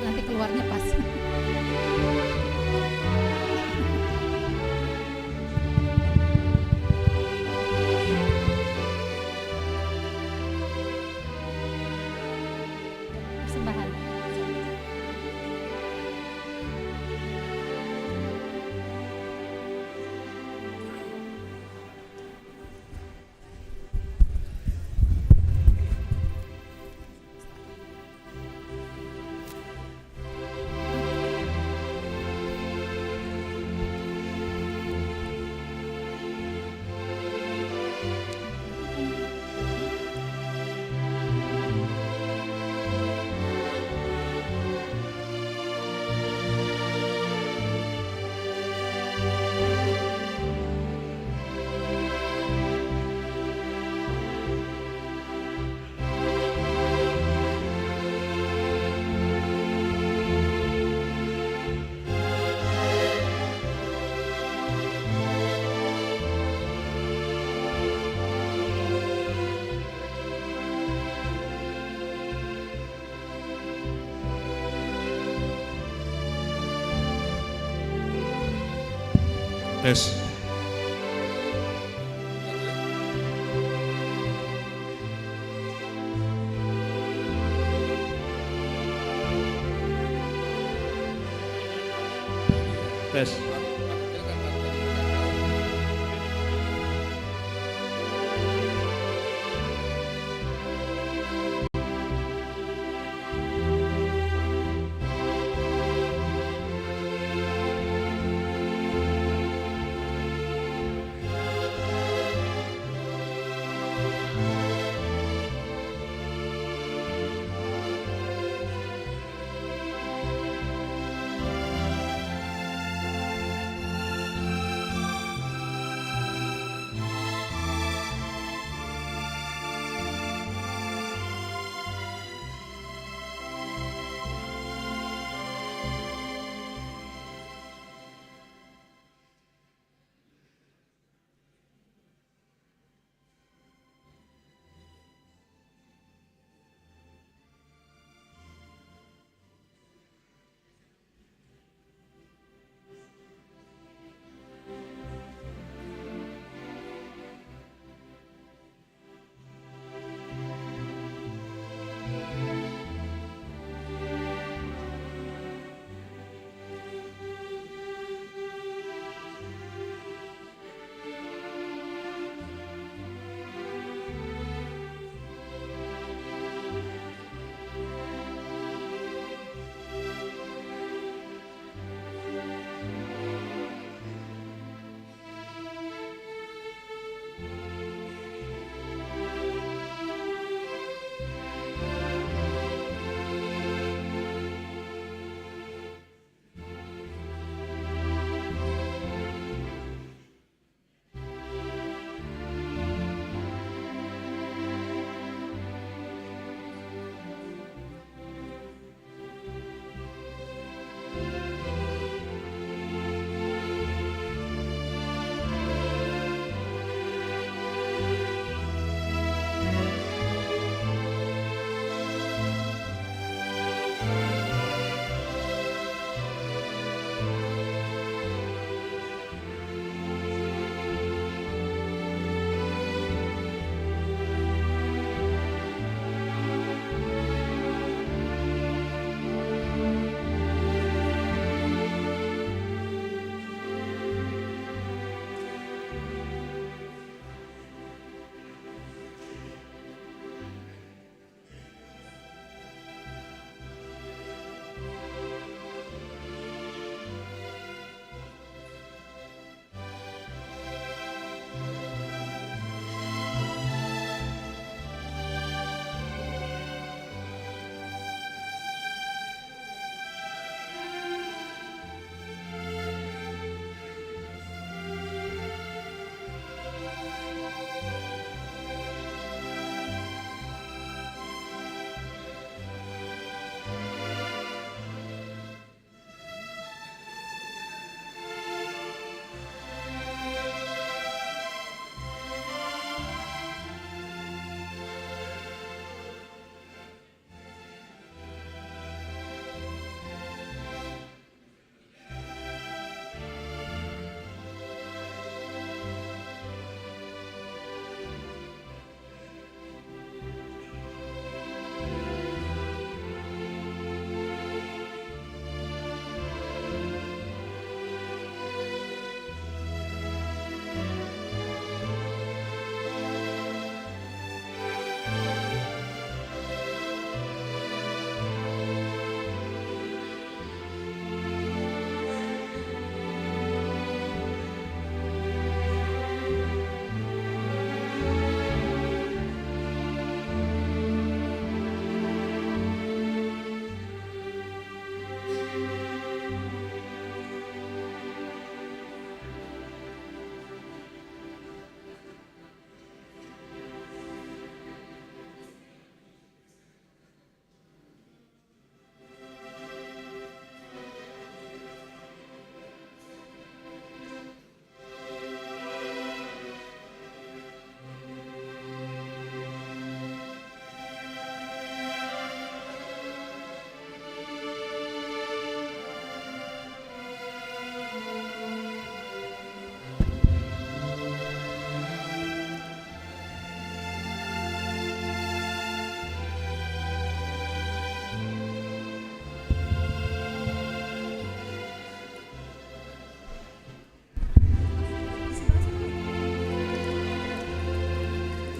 nanti keluarnya pas. Persembahan. Tes. Tes.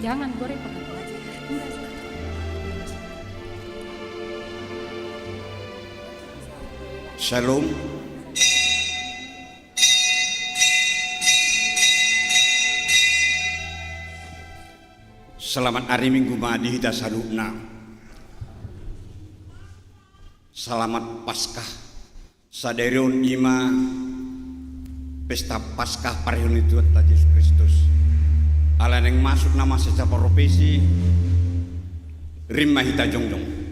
Jangan goreng Pak. Enggak. Shalom. Selamat hari Minggu Madi Hita Sadupna. Selamat Paskah Saderion Ima Pesta Paskah Parihun itu Yesus Kristus. Ala yang masuk nama secara profesi Rimma Hita Jongjong.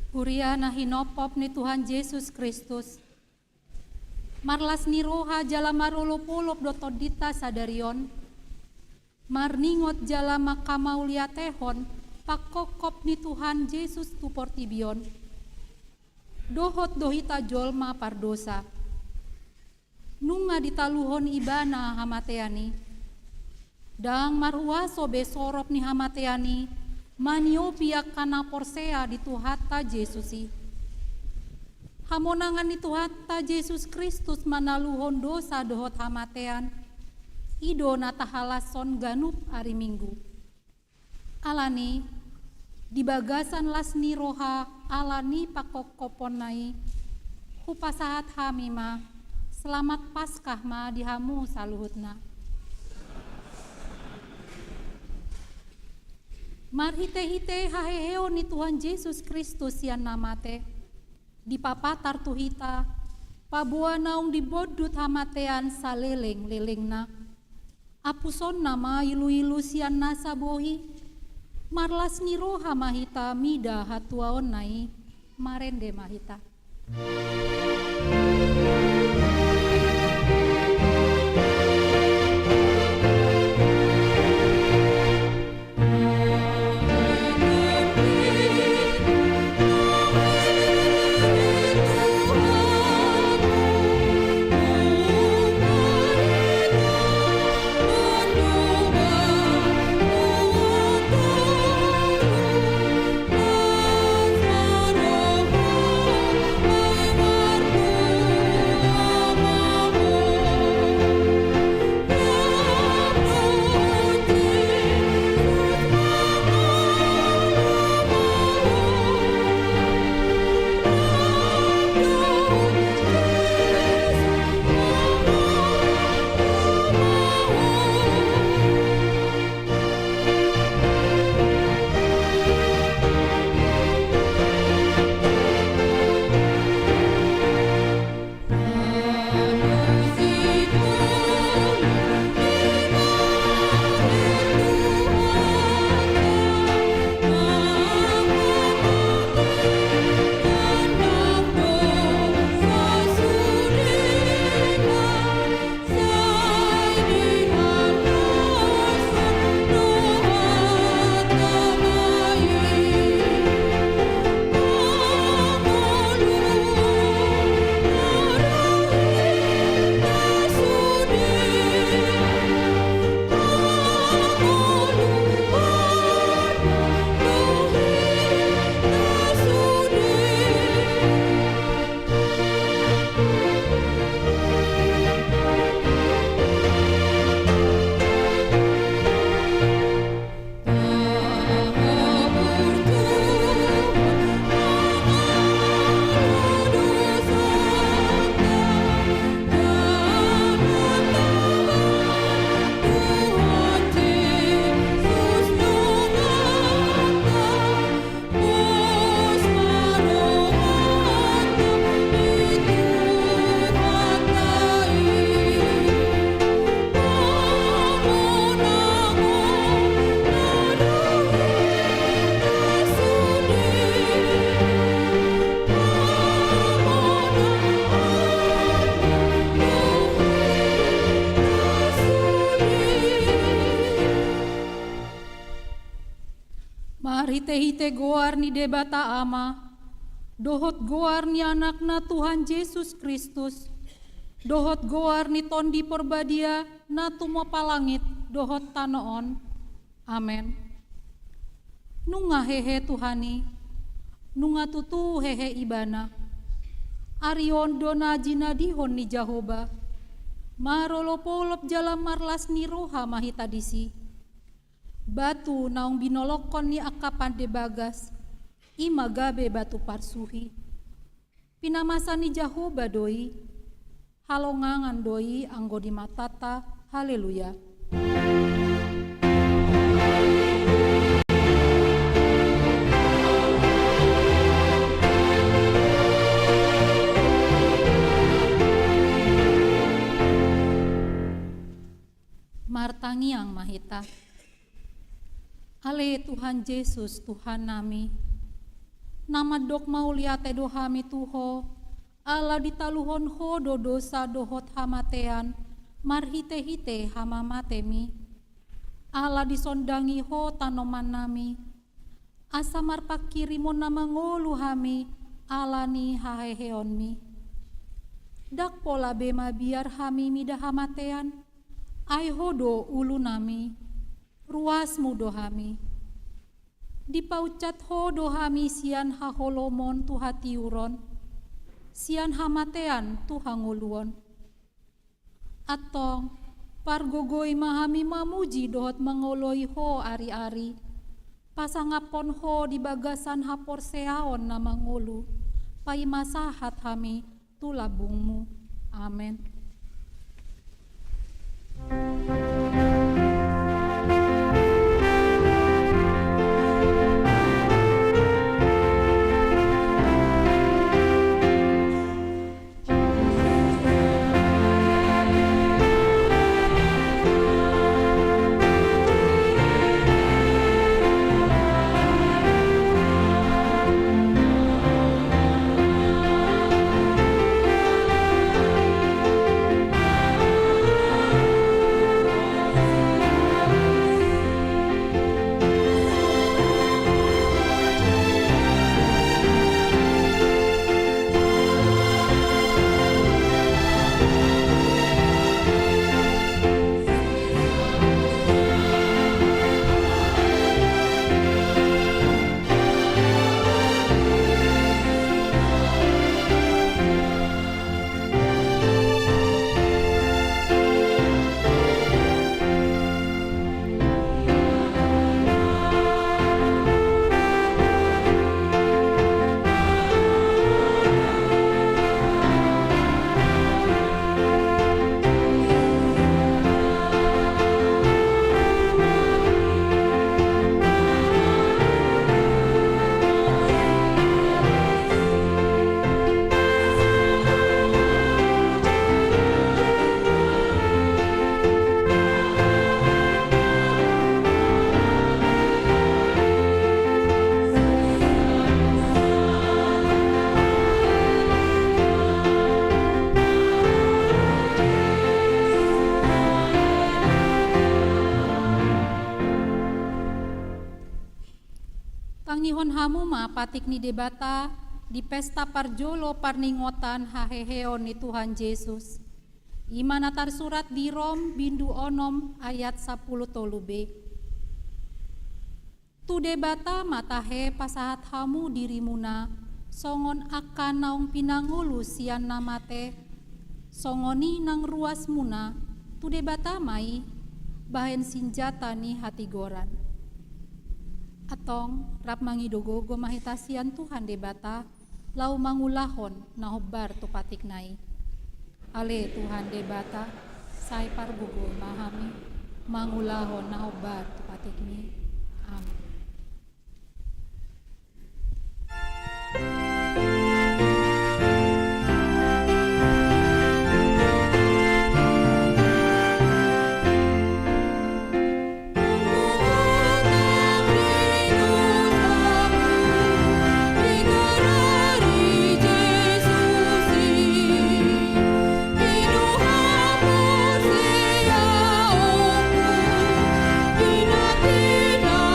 Uriana hinopop ni Tuhan Yesus Kristus. Marlas ni roha jala marulupulup dotodita sadarion. Marningot jala makamauliatehon pakokop ni Tuhan Yesus tuportibion. Dohot dohita jolma pardosa. Nunga ditaluhon ibana hamateani. Dang maruaso besorop ni hamateani. Maniopia kana porsea di Tuhata Yesusi. Hamonangan di Tuhata Yesus Kristus manaluhon dosa dohot hamatean. Ido natahalason ganup hari Minggu. Alani di bagasan lasni roha alani pakokoponai. Hupasahat hamima selamat Paskah ma dihamu saluhutna. Marhite-hite haheheo ni Tuhan Yesus Kristus yang namate di papatar tuhita pabua naung dibodut hamatean saleleng-lelengna apuson nama ilu-ilu sian nasa bohi marlas ni roha mahita mida hatuaon nai marende mahita. Hite-hite goar ni debata ama, dohot goar ni anakna Tuhan Yesus Kristus, dohot goar ni tondi porbadia na tumo palangit, dohot tanoon. Amen. Nunga hehe Tuhani, nunga tutu hehe ibana, arion dona jinadihon ni Jahoba, marolopolop jalan marlas ni roha mahitadisi. Batu naung binolokon ni akapan de bagas, imagabe batu parsuhi. Pinamasan ni Jahoba doi, halongangan doi anggo di matata, haleluya. Martangiang mahita. Ale Tuhan Yesus Tuhan nami, Nama dok mau liate dohami tuho, ala ditaluhon ho do dosa dohot hamatean, marhite-hite hama matemi. Ala disondangi ho tanoman nami, asa marpakirimon nama ngolu hami, alani haheheonmi. Dak pola bema biar hami mida hamatean, ai hodo ulu nami, ruas mudo hami. Dipaucat hodo hami sian haholomon tuhatiuron, sian hamatean tuhanguluon. Atong pargogoi mahami mamuji dohot mangoloi ho ari-ari, pasangapon ho di bagasan hapor seaon na mangulu, pai masahat hami tulabungmu. Amen. Pangihon hamu ma patik ni debata di pesta parjolo parningotan haheheon ni Tuhan Yesus. Imana tarsurat di Rom bindu onom ayat 10 tolube. Tu debata matahe pasahat hamu dirimuna, songon akan naung pinangulu sian namate, songoni nang ruas muna, tu debata mai, bahen sinjata ni hati goran. Atong rap mangidogo mahitasian Tuhan debata lau mangulahon nahobar tu patik nai. Ale Tuhan debata sai parbugo mahami mangulahon nahobar tu patik ni. Amin. Ina tina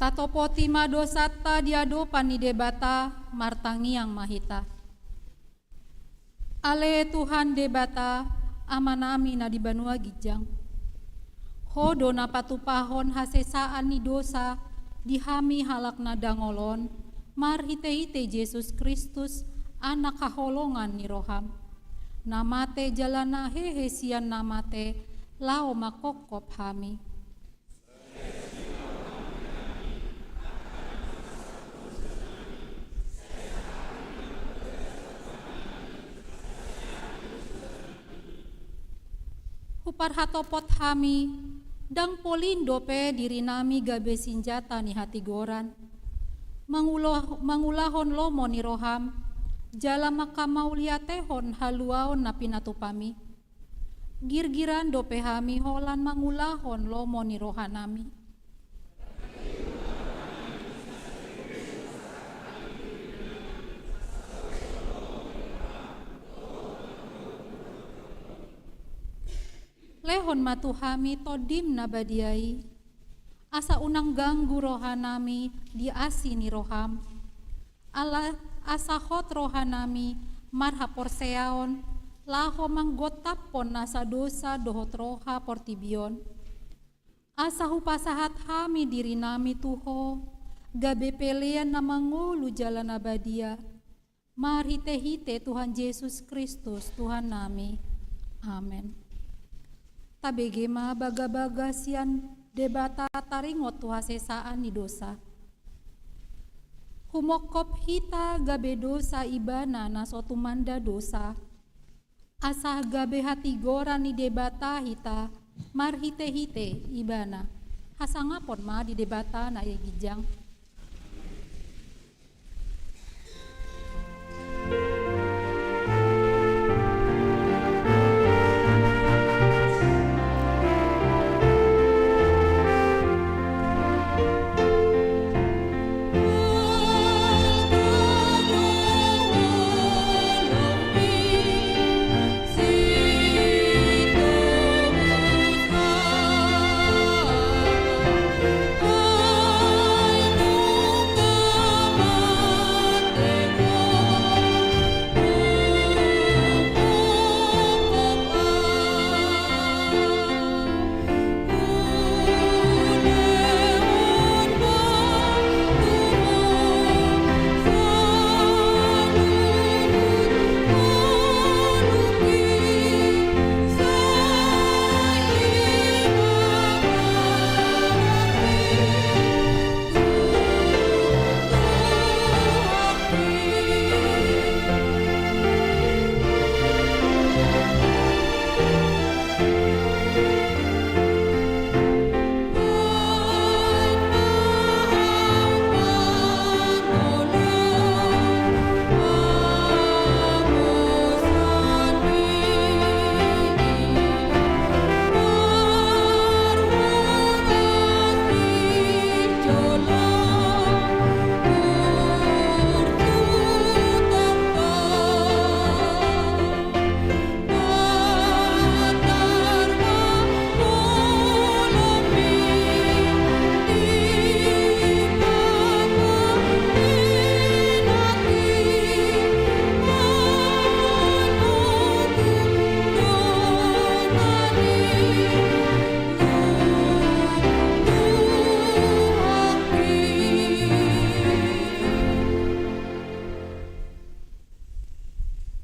Tatopoti madosata diadopan ni debata martangi yang mahita. Ale Tuhan debata amanami na di banua gijang. Hodo na patupahon hasesaan ni dosa dihami halak na dangolon marhite-hite Yesus Kristus anak kaholongan ni roham. Namate jalana hehesian namate lao makokop hami. Huparhatopot hami, dang polindo pe diri nami gabe sinjata ni hati goran. Mangulahon lomo ni roham, jala makamauliatehon haluaon na pinatupami. Girgiran dope hami holan mangulahon lomo ni rohanami. Lehon matuhami todim nabadiai, asa unang ganggu rohanami di asini roham. Ala asa hot rohanami marha porseaon, laho manggotapon nasa dosa dohot roha portibion. Asa hupasahat hami diri nami tuho, gabe pelean na mangulu jalan abadia. Marhite-hite Tuhan Yesus Kristus Tuhan nami. Amen. Tabegema baga-baga sian debata taringot tuhasesaan ni dosa. Humokop hita gabe dosa ibana na sotumanda dosa. Asah gabe hati gora ni debata hita marhite-hite ibana. Hasangapon ma di debata na ya gijang.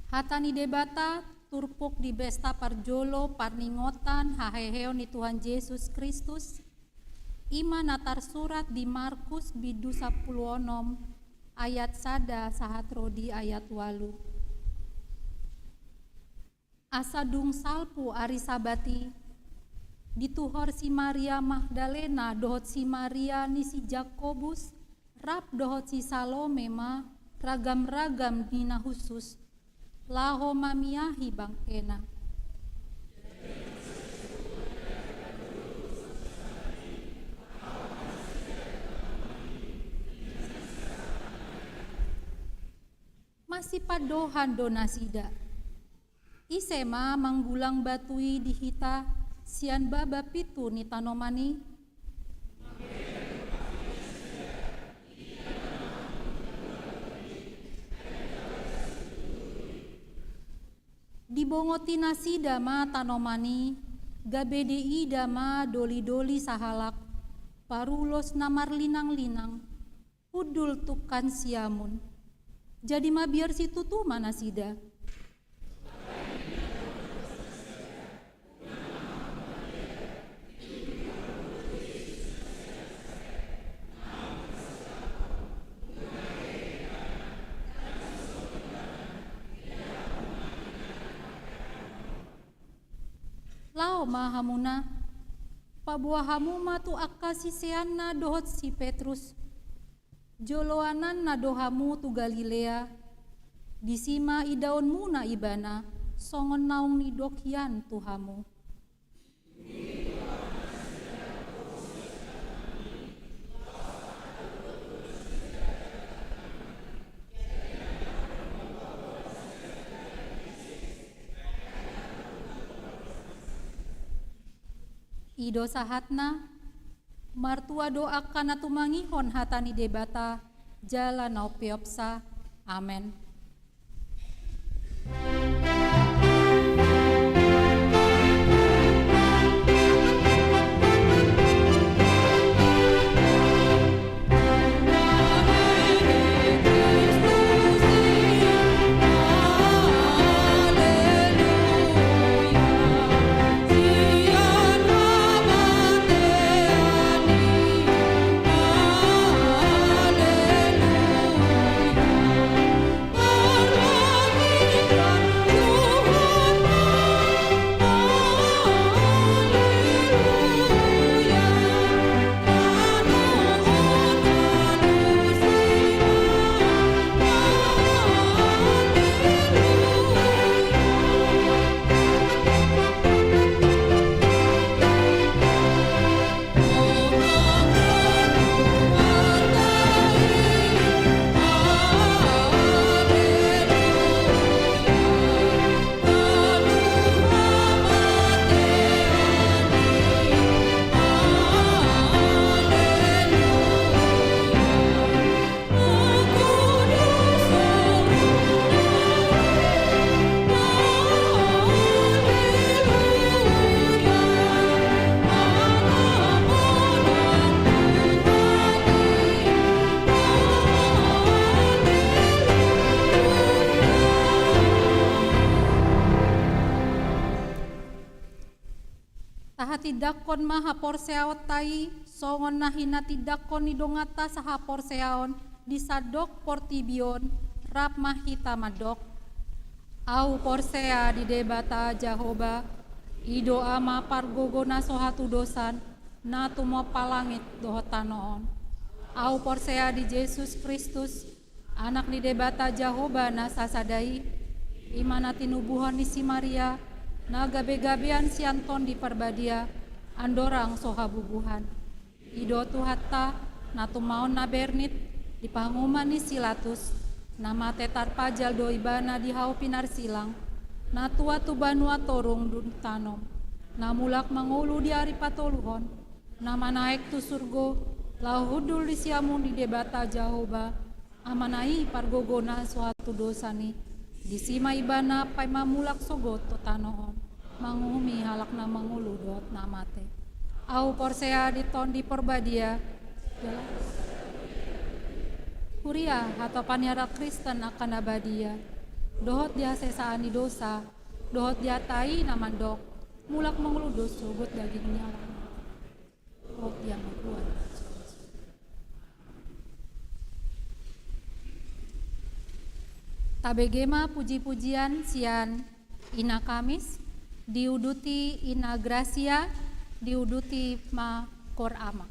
Hatani debata turpuk di besta parjolo parningotan haheheo ni Tuhan Yesus Kristus. Ima natar surat di Markus bidu 10 ayat sada sahatrodi ayat 8. Asa dung salpu ari sabati dituhor si Maria Magdalena dohot si Maria ni si Jakobus rap dohot si Salome ma ragam-ragam dina khusus laho mamiahi bangkena. Masih padohan donasida. Isema manggulang batui dihita sian baba pitu ni tanomani. Dibongoti nasi dama tanomani, gabedei dama doli-doli sahalak, parulos namar linang-linang, hudul tukan siamun. Jadi ma biar si tutu mana sida. Lao mahamuna, pabuahamu matu akasisean na dohot si Petrus, joloanan na dohamu tu Galilea, disima idaonmu na ibana, songon naung ni dokyan tuhamu. Ido sahatna, martua doakan atumangihon hatani debata, jala naupiopsa. Amen. Tidakon mahapor seaot tai, songon nahina tidakon nidongata sahapor seaon, disadok portibion, rap mahita madok. Au porsea di debata Jahoba, ido ama pargogona sohatu dosan, na tumo palangit dohotanoon. Au porsea di Yesus Kristus, anak di debata Jahoba na sasadai, imana tinubuhan ni si Maria, na gabe-gabean si Anton di Parbadia, andorang sohabubuhan. Ido tuhatta, na tumaon na bernit, di panguman ni Silatus, na mate tarpajal do ibana di hau pinar silang, na tua tu banua torung dun tanom, na mulak mangulu di ari patoluhon, na manaek tu surgo, lau hudul di siamun di debata Jahoba, amanai pargogona suatu dosani, disima ibana pai mamulak sogot to tanohon, mangumi halak na mangulu dot na mate. Au porsea di ton di Porbadia, Kuria atau panyara Kristen akan abadia, dohot dia sesaan di dosa, dohot dia tai namandok, mulak mangulu dosa buat dagingnya orang, dohot dia mengkuat. Tabegema puji-pujian sian ina Kamis, diuduti ina Gracia, diuduti ma Korama.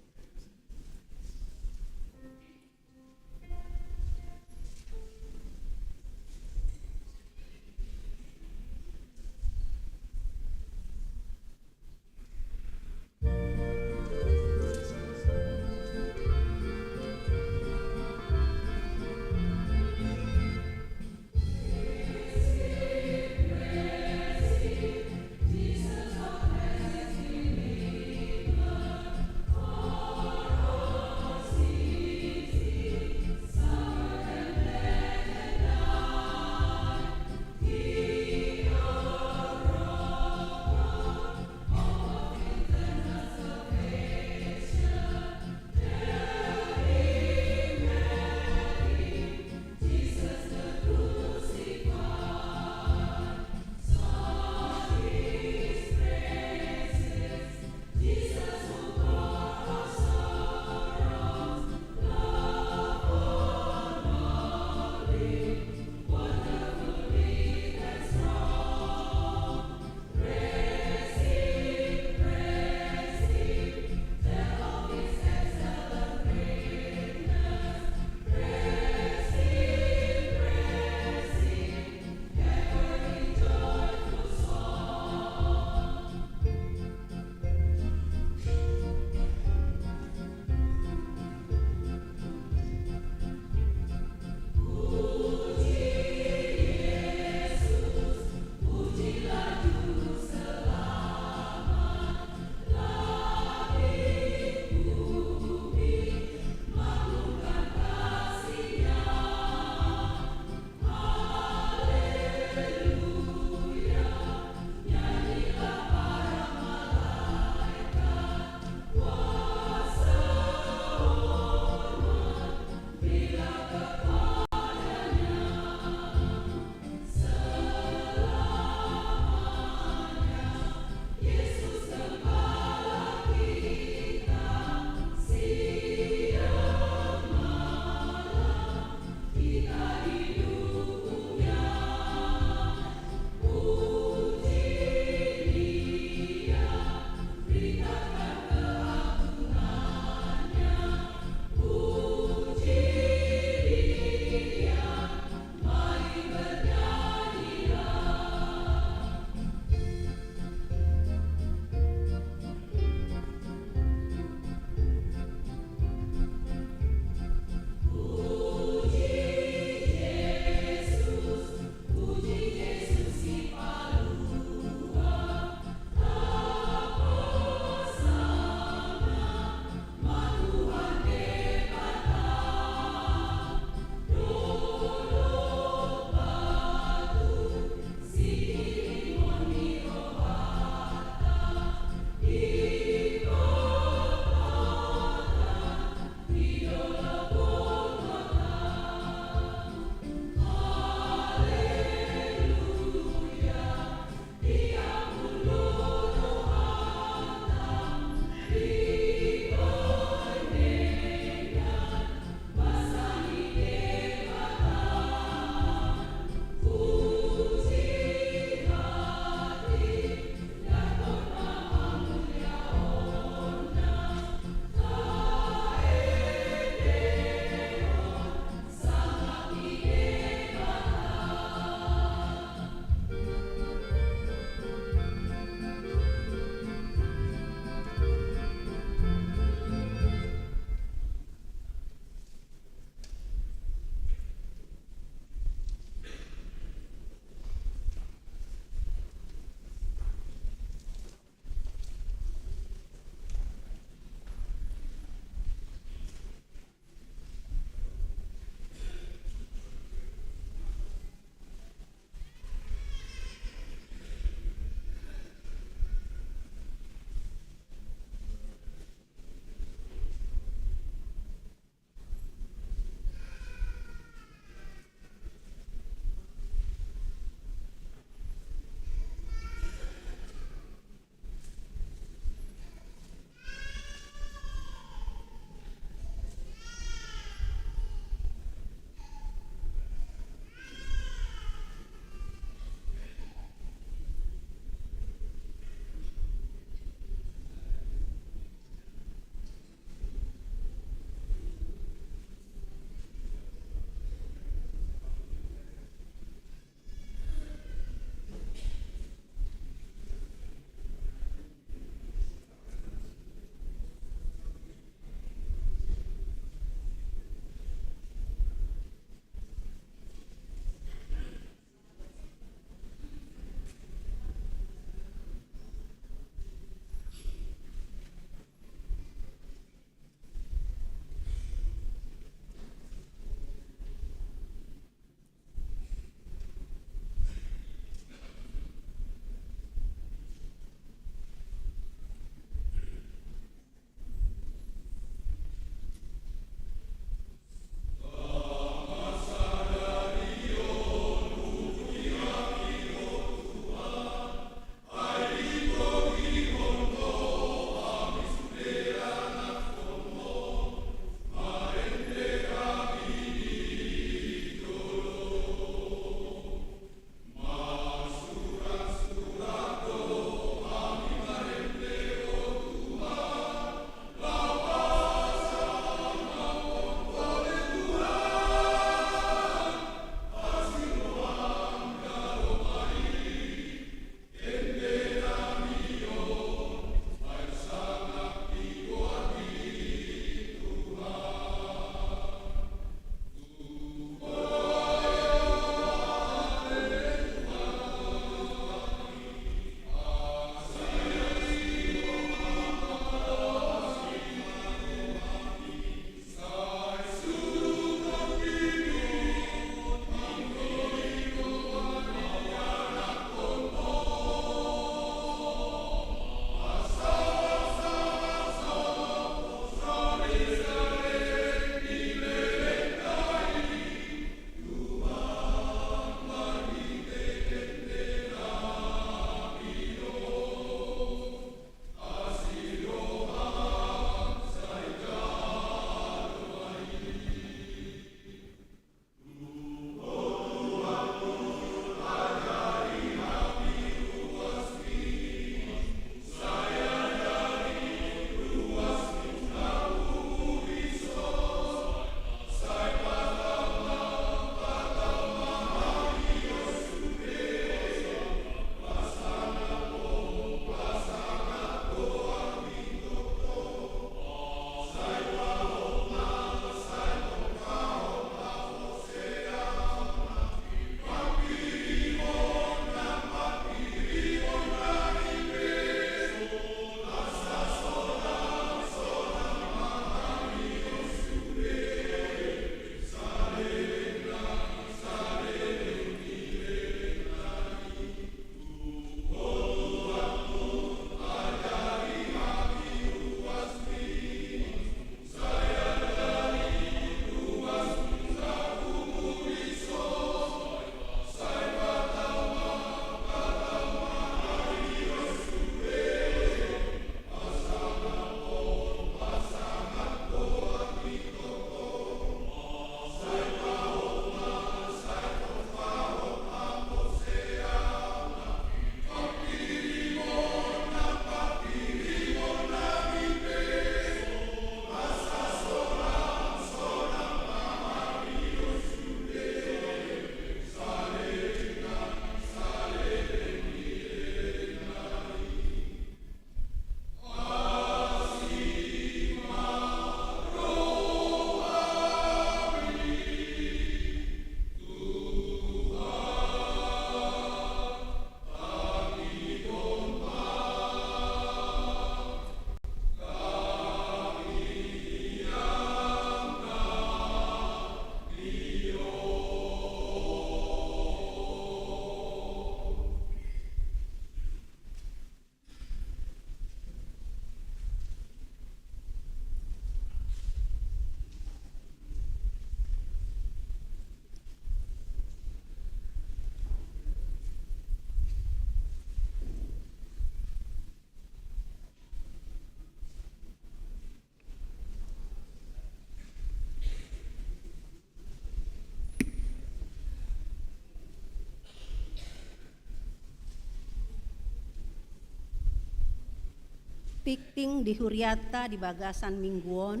Tikting di Huriata di Bagasan Mingguon,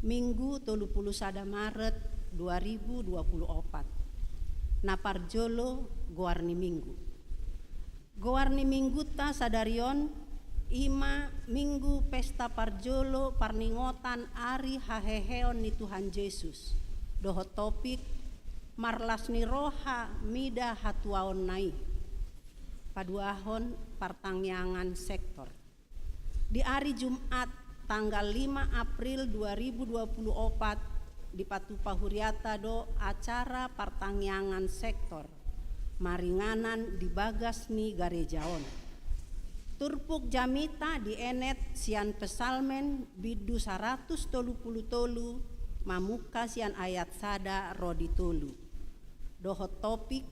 Minggu 31 Maret 2024. Naparjolo Goarni Minggu. Goarni Minggu ta sadarion ima Minggu pesta parjolo parningotan ari haheheon ni Tuhan Yesus. Doho topik marlasni roha mida hatuaon nai. Paduahon partangyangan sektor. Di hari Jumat tanggal 5 April 2024 di Patupa Huriata do acara partangyangan sektor maringanan di Bagasni Garejaon. Turpuk jamita di enet sian pesalmen bidu 130 tolu mamuka sian ayat sada rodi tolu. Doho topik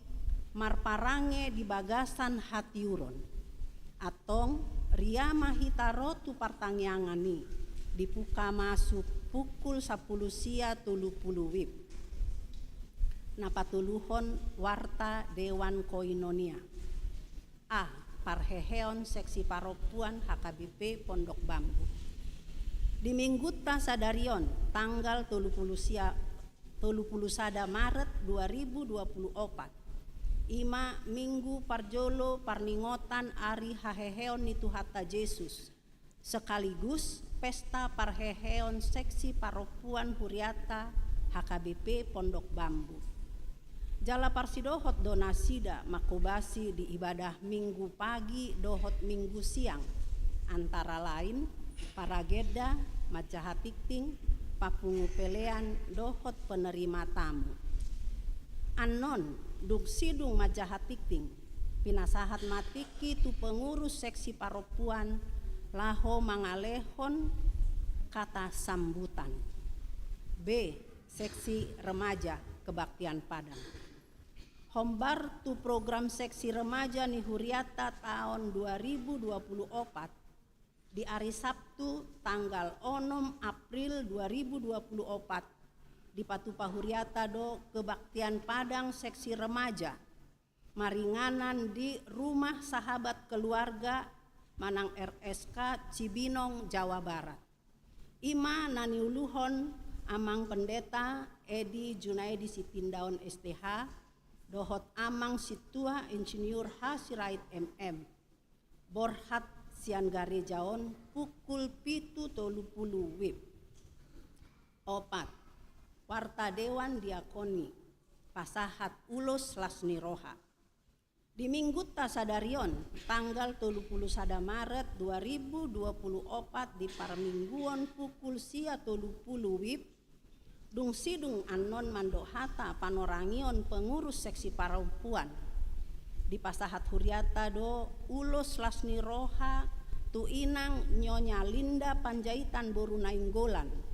marparange di Bagasan hatiuron. Atong ria mahitarotu partangyangani dipuka masuk pukul 10 sia 30 wib. Napatuluhon warta Dewan Koinonia. A. Parheheon seksi paropuan HKBP Pondok Bambu. Di Minggu sadarion tanggal 30 Maret 2024. Ima Minggu parjolo parningotan ari haheheon ni Tuhata Yesus. Sekaligus pesta parheheon seksi paropuan Huriata HKBP Pondok Bambu. Jala parsidohot donasida makobasi di ibadah Minggu pagi dohot Minggu siang. Antara lain parageda, majahatikting, papungu pelean dohot penerima tamu. Anon duk sidung majahatikting pinasahat matiki tu pengurus seksi paropuan laho mangalehon kata sambutan. B. Seksi remaja kebaktian Padang. Hombar tu program seksi remaja ni Huriata tahun 2024 di hari Sabtu tanggal 6 April 2024 di Patupa Huriata do kebaktian Padang seksi remaja maringanan di Rumah Sahabat Keluarga Manang RSK Cibinong Jawa Barat. Ima naniuluhon amang pendeta Edi Junaidi Sitindaun STH dohot amang situa Insinyur H. Sirait MM Borhat sian Garejaon pukul 7.30 wib. 4. Warta Dewan Diakoni Pasahat Ulos Lasni Roha. Di Minggu sadarion tanggal 31 Maret 2024 di Parmingguon pukul sia 30 wib dung sidung anon mandohata panorangion pengurus seksi perempuan di Pasahat Huriata do Ulos Lasni Roha tu inang Nyonya Linda Panjaitan Boru Nainggolan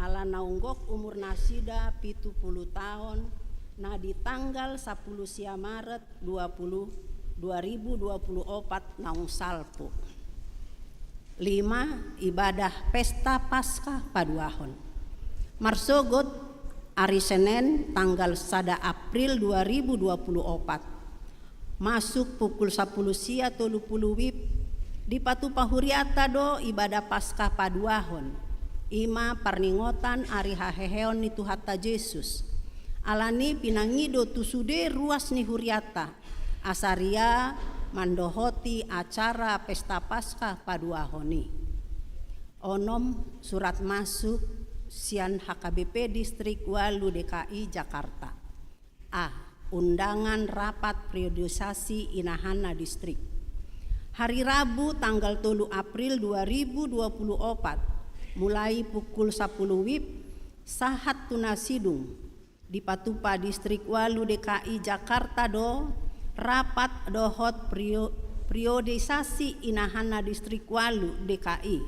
ala naunggok umur nasida 70 tahun na di tanggal 10 sia Maret 2024 naung salpo. 5. Ibadah pesta Paskah paduahon. Marsogot hari Senin tanggal 1 April 2024 masuk pukul 10 sia 30 wib di Patupa Huriata do ibadah Paskah paduahon. Ima parningotan ari haheheon ni Tuhata Yesus. Alani pinangido tusude ruas ni Huriata. Asaria mandohoti acara pesta Paskah paduahoni. Onom surat masuk sian HKBP Distrik Walu DKI Jakarta. A. Undangan rapat periodisasi Inahana Distrik. Hari Rabu tanggal 3 April 2024 mulai pukul 10 wib sahat tunasidung di Patupa Distrik Walu DKI Jakarta do rapat dohot periodisasi Inahana Distrik Walu DKI.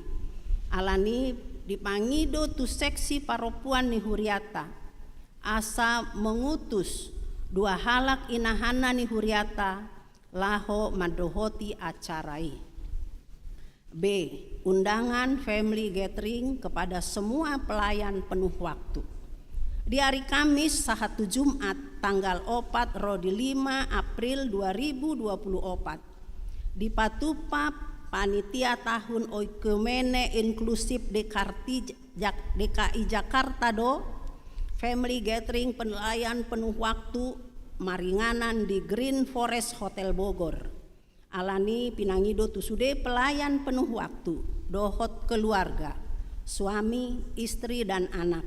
Alani dipangido tu seksi paropuan ni Huriata asa mengutus 2 halak Inahana ni Huriata laho madohoti acarai. B. Undangan family gathering kepada semua pelayan penuh waktu. Di hari Kamis sahatu Jumat tanggal 4 rodi 5 April 2024 di Patupa Panitia Tahun Oikumene Inklusif DKI Jakarta do Family Gathering penilaian penuh waktu maringanan di Green Forest Hotel Bogor. Alani pinangido tusude pelayan penuh waktu dohot keluarga, suami, istri dan anak.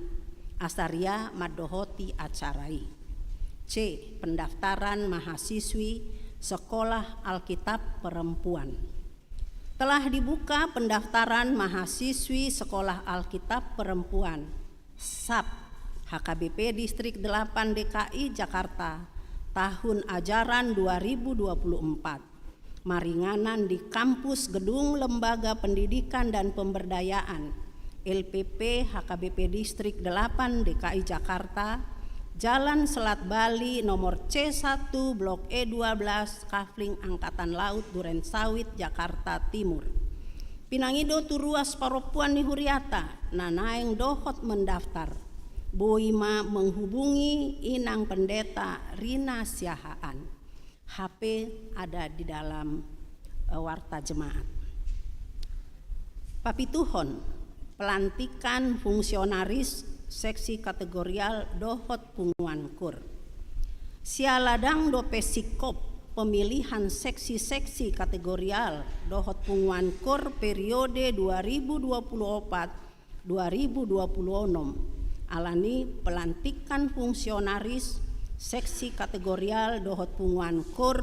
Asaria madohoti acarai. C. Pendaftaran mahasiswi Sekolah Alkitab Perempuan. Telah dibuka pendaftaran mahasiswi Sekolah Alkitab Perempuan SAP HKBP Distrik 8 DKI Jakarta tahun ajaran 2024. Maringanan di kampus Gedung Lembaga Pendidikan dan Pemberdayaan LPP HKBP Distrik 8 DKI Jakarta, Jalan Selat Bali nomor C1 Blok E12 Kafling Angkatan Laut Duren Sawit Jakarta Timur. Pinangido turuas paropuan ni Huriata nanaeng dohot mendaftar. Boima menghubungi Inang Pendeta Rina Siahaan. HP ada di dalam warta jemaat. Papituhon, pelantikan fungsionaris seksi kategorial dohot punguan kur. Sialadang do pesikop pemilihan seksi-seksi kategorial dohot punguan kur periode 2024-2026. Alani pelantikan fungsionaris seksi kategorial dohot punguan kur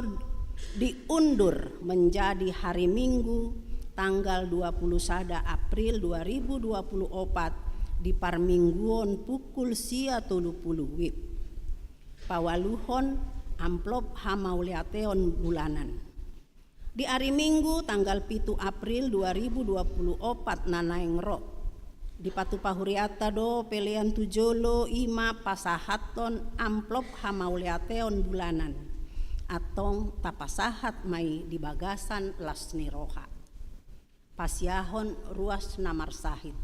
diundur menjadi hari Minggu tanggal 21 April 2024 di parmingguon pukul 30 WIB. Pawaluhon amplop hamauliateon bulanan. Di hari Minggu tanggal 7 April 2024 nanaeng ro. Di patu pahuriata do pelean tujolo ima pasahaton amplop hamauliateon bulanan. Atong tapasahat mai di bagasan lasni roha. Pasiahon ruas namar sahid.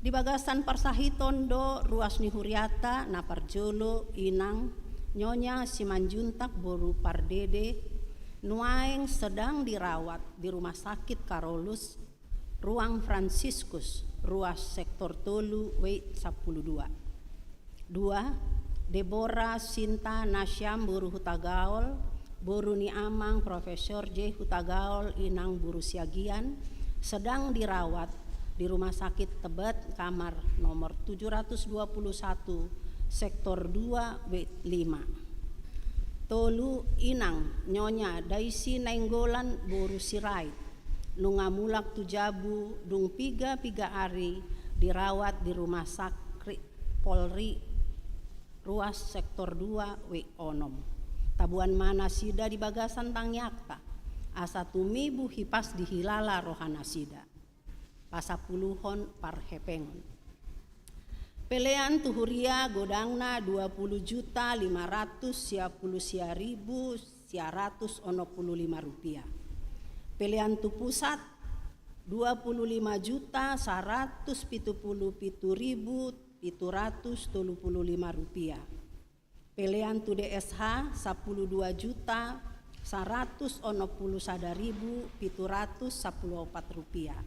Di bagasan parsahiton do ruas ni Huriata na parjolo inang nyonya Simanjuntak boru pardede nuaeng sedang dirawat di rumah sakit Karolus ruang Fransiskus ruas sektor tolu W12. 2. Deborah Sinta Nasyam boru Hutagaol boru ni amang Profesor J Hutagaol inang buru siagian sedang dirawat di Rumah Sakit Tebet kamar nomor 721 sektor 2 W5. Tolu inang nyonya Daisy Nainggolan boru sirait nungamulak tujabu dung piga ari dirawat di Rumah Sakit Polri ruas sektor 2 W6. Tabuan mana sida di bagasan tangyakta asa tumibu hipas dihilala rohana sida. Pasapuluhon parhepengon. Pelean tuhuria godangna 20.510.165 rupiah. Pelean tu pusat 25.177.735 rupiah. Pelean tu DSH 12.161.714 rupiah.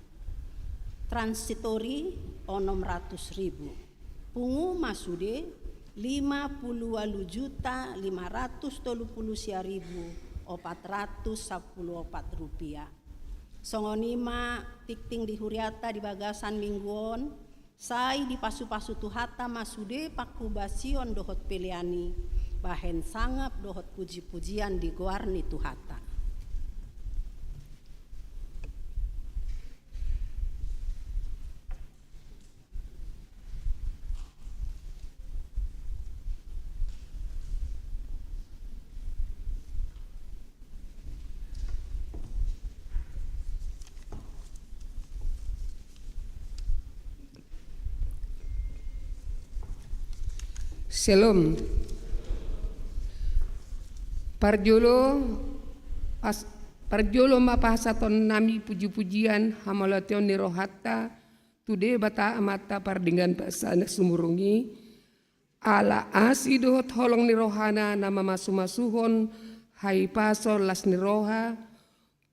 Transitori 600.000. Pungu masude 50.530.414 rupiah. Songonima tikting di Huriata di bagasan mingguon sai di pasu-pasu tuhata masude pakubasion dohot peleani bahen sangap dohot puji-pujian di goarni tuhata. Shalom. Parjolo mapahasaton nami puji-pujian hamalation ni rohata tude bata amata pardingan pasana sumurungi ala asi dohot holong ni rohana nama masumasuhon hai pasor las ni roha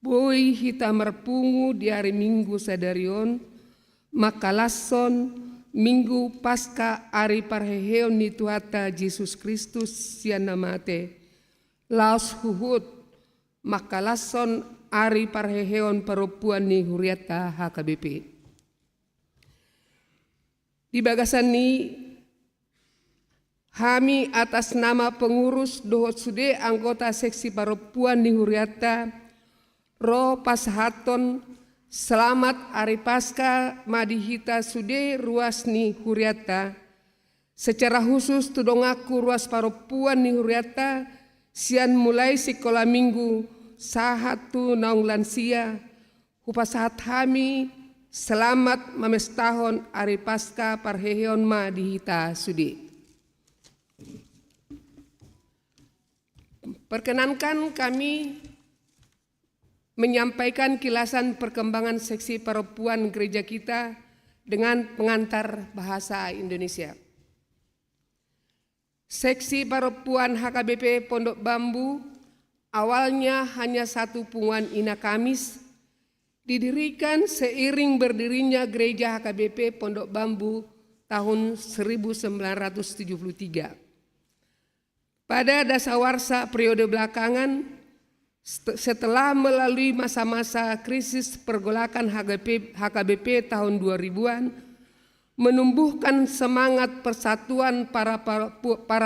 Boi hita merpungu di hari Minggu sadarion, maka lason Minggu Pasca hari parheheon ni Tuhata Yesus Kristus sian namate. Laos huhut, maka lason hari parheheon perempuan ni huriata HKBP. Di bagasan ni kami atas nama pengurus dohot sude anggota seksi perempuan ni huriata Ro pasahaton selamat hari Pasca madihita sude ruas ni huriata. Secara khusus tudongaku ruas perempuan ni huriata sian mulai sekolah minggu sahatu naung lansia. Hupasahat kami selamat mamestahon hari Pasca parheheon madihita sude. Perkenankan kami menyampaikan kilasan perkembangan seksi perempuan gereja kita dengan pengantar bahasa Indonesia. Seksi perempuan HKBP Pondok Bambu awalnya hanya satu punguan Ina Kamis, didirikan seiring berdirinya gereja HKBP Pondok Bambu tahun 1973. Pada dasawarsa periode belakangan, setelah melalui masa-masa krisis pergolakan HKBP tahun 2000-an, menumbuhkan semangat persatuan para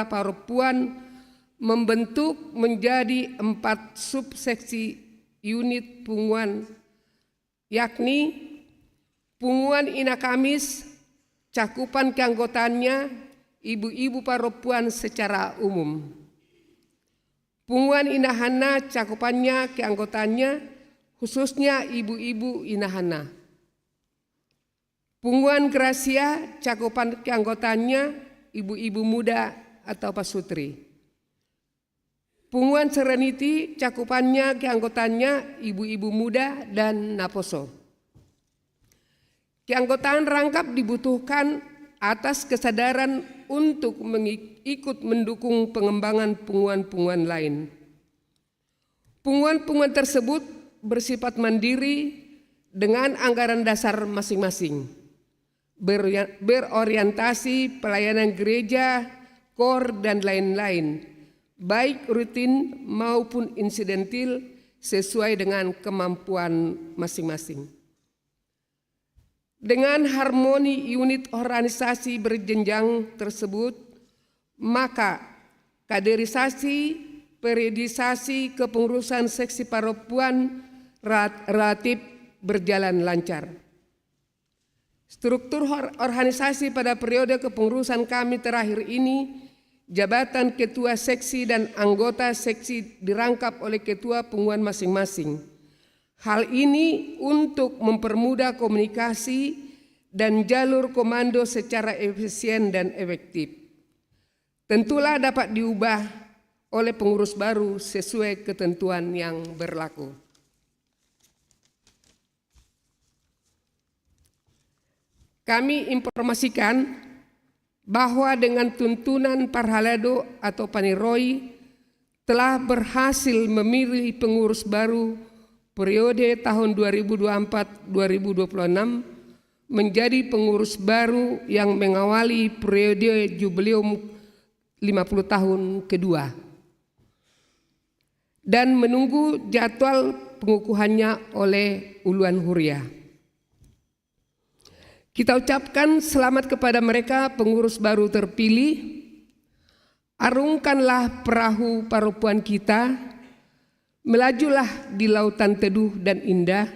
perempuan, membentuk menjadi 4 subseksi unit punguan, yakni punguan Ina Kamis, cakupan keanggotaannya ibu-ibu perempuan secara umum. Punguan Inahana cakupannya keanggotaannya khususnya ibu-ibu Inahana. Punguan Gracia cakupan keanggotaannya ibu-ibu muda atau pasutri. Punguan Serenity cakupannya keanggotaannya ibu-ibu muda dan naposo. Keanggotaan rangkap dibutuhkan atas kesadaran untuk ikut mendukung pengembangan punguan-punguan lain. Punguan-punguan tersebut bersifat mandiri dengan anggaran dasar masing-masing, berorientasi pelayanan gereja, kor, dan lain-lain, baik rutin maupun insidentil sesuai dengan kemampuan masing-masing. Dengan harmoni unit organisasi berjenjang tersebut, maka kaderisasi, periodisasi kepengurusan seksi perempuan relatif berjalan lancar. Struktur organisasi pada periode kepengurusan kami terakhir ini, jabatan ketua seksi dan anggota seksi dirangkap oleh ketua punguan masing-masing. Hal ini untuk mempermudah komunikasi dan jalur komando secara efisien dan efektif. Tentulah dapat diubah oleh pengurus baru sesuai ketentuan yang berlaku. Kami informasikan bahwa dengan tuntunan Parhalado atau Paniroi telah berhasil memilih pengurus baru periode tahun 2024-2026 menjadi pengurus baru yang mengawali periode jubileum 50 tahun kedua dan menunggu jadwal pengukuhannya oleh Uluan Huria. Kita ucapkan selamat kepada mereka pengurus baru terpilih. Arungkanlah perahu perempuan kita, melajulah di lautan teduh dan indah,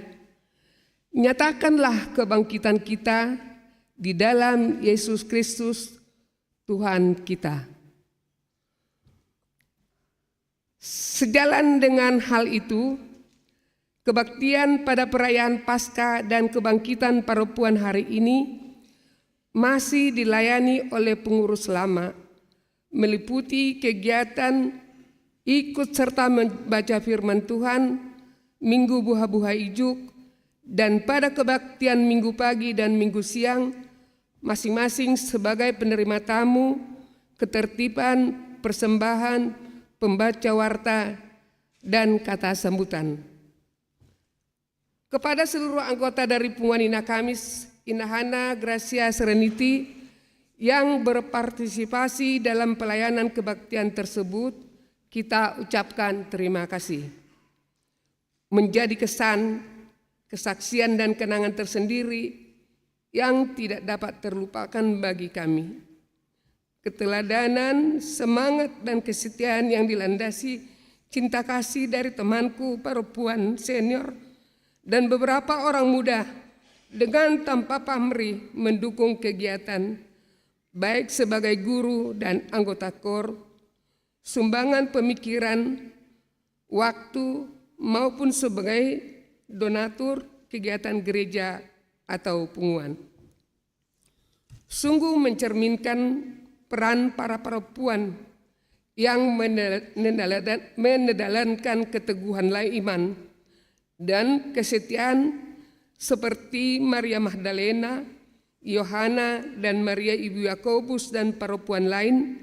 nyatakanlah kebangkitan kita di dalam Yesus Kristus Tuhan kita. Sejalan dengan hal itu, kebaktian pada perayaan Paskah dan kebangkitan perempuan hari ini masih dilayani oleh pengurus lama, meliputi kegiatan ikut serta membaca firman Tuhan, Minggu Buha-Buha Ijuk, dan pada kebaktian Minggu pagi dan Minggu siang, masing-masing sebagai penerima tamu, ketertiban, persembahan, pembaca warta, dan kata sambutan. Kepada seluruh anggota dari Punganina Kamis, Inahana Gracia Serenity yang berpartisipasi dalam pelayanan kebaktian tersebut, kita ucapkan terima kasih. Menjadi kesan, kesaksian dan kenangan tersendiri yang tidak dapat terlupakan bagi kami. Keteladanan, semangat dan kesetiaan yang dilandasi cinta kasih dari temanku perempuan senior dan beberapa orang muda dengan tanpa pamrih mendukung kegiatan, baik sebagai guru dan anggota KOR, sumbangan pemikiran, waktu, maupun sebagai donatur kegiatan gereja atau punguan. Sungguh mencerminkan peran para perempuan yang menedalankan keteguhan iman dan kesetiaan seperti Maria Magdalena, Yohana, dan Maria Ibu Yakobus dan perempuan lain.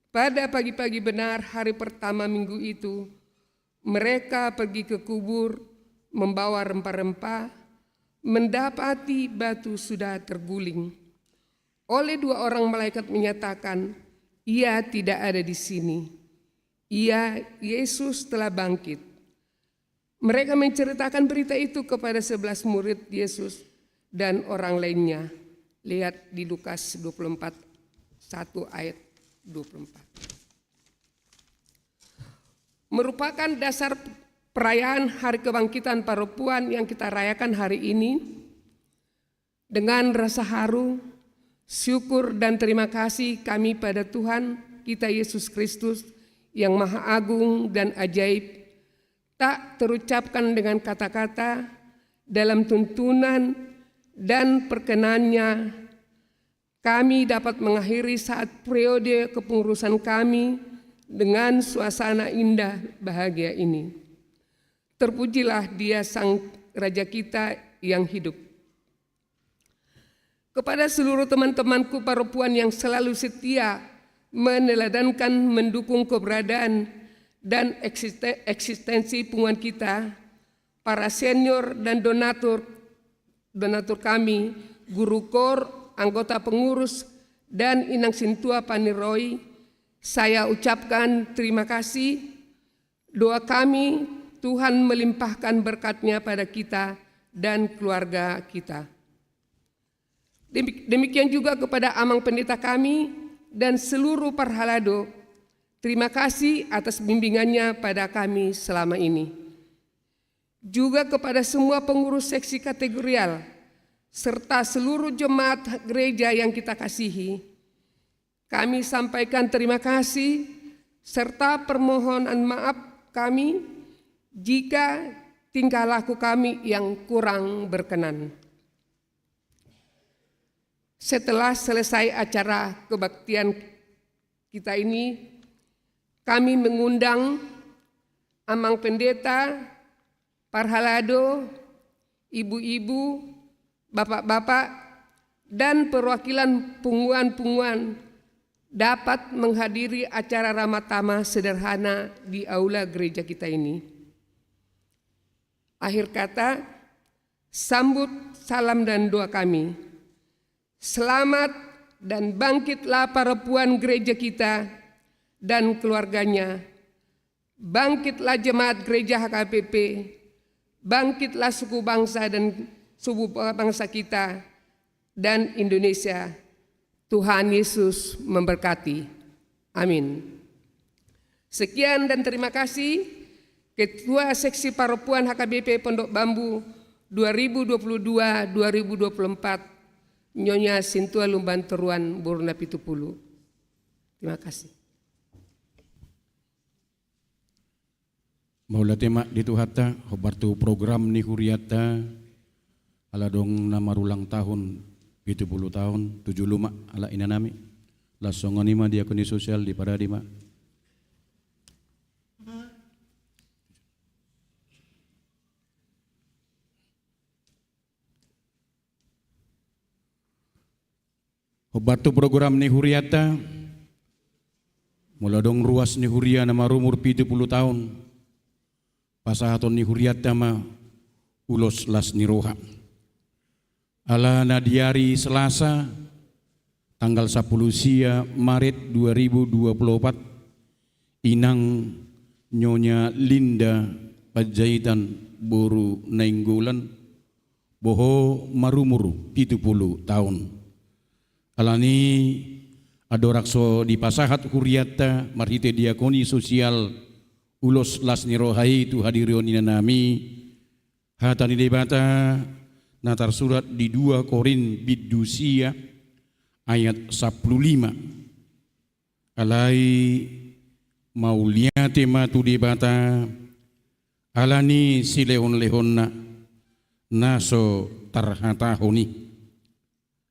Pada pagi-pagi benar hari pertama minggu itu, mereka pergi ke kubur membawa rempah-rempah, mendapati batu sudah terguling. Oleh 2 orang malaikat menyatakan, ia tidak ada di sini. Yesus telah bangkit. Mereka menceritakan berita itu kepada 11 murid Yesus dan orang lainnya. Lihat di Lukas 24, 1 ayat 24. Merupakan dasar perayaan Hari Kebangkitan Perempuan yang kita rayakan hari ini. Dengan rasa haru, syukur dan terima kasih kami pada Tuhan kita Yesus Kristus yang Maha Agung dan ajaib, tak terucapkan dengan kata-kata dalam tuntunan dan perkenannya. Kami dapat mengakhiri saat periode kepengurusan kami dengan suasana indah bahagia ini. Terpujilah Dia Sang Raja kita yang hidup. Kepada seluruh teman-temanku perempuan yang selalu setia meneladankan, mendukung keberadaan dan eksistensi punguan kita, para senior dan donatur kami, guru KOR, anggota pengurus, dan Inang Sintua Paniroi, saya ucapkan terima kasih. Doa kami, Tuhan melimpahkan berkat-Nya pada kita dan keluarga kita. Demikian juga kepada Amang Pendeta kami dan seluruh Parhalado. Terima kasih atas bimbingannya pada kami selama ini. Juga kepada semua pengurus seksi kategorial, serta seluruh jemaat gereja yang kita kasihi, kami sampaikan terima kasih serta permohonan maaf kami jika tingkah laku kami yang kurang berkenan. Setelah selesai acara kebaktian kita ini, kami mengundang Amang Pendeta, Parhalado, ibu-ibu, bapak-bapak, dan perwakilan punguan-punguan dapat menghadiri acara ramatama sederhana di aula gereja kita ini. Akhir kata, sambut salam dan doa kami. Selamat dan bangkitlah perempuan gereja kita dan keluarganya. Bangkitlah jemaat gereja HKBP, bangkitlah suku bangsa dan suku bangsa kita dan Indonesia. Tuhan Yesus memberkati. Amin. Sekian dan terima kasih. Ketua Seksi Perempuan HKBP Pondok Bambu 2022-2024, Nyonya Sintua Lumban Teruan Burna Pitupulu. Terima kasih. Maula tema dituhata hobartu program ni huriata ala dong nama ulang tahun 70 tahun 75 ala inanami la songonima diakoni sosial di paradima. Hobartu program ni huriata mula dong ruas ni huria nama umur 70 tahun. Pasahaton ni huriat ma ulos lasniroha. Ala nadiari Selasa tanggal 10 sia Maret 2024 inang Nyonya Linda Panjaitan Boru Nainggolan boho marumur 70 tahun. Alani adorakso di pasahat huriata marhite diakoni sosial ulos lasnirohai tu hadirion inanami hatani debata natar surat di 2 Korin bidusia ayat 15 alai mauliate matu debata alani sileon-lehonna naso tarhatahoni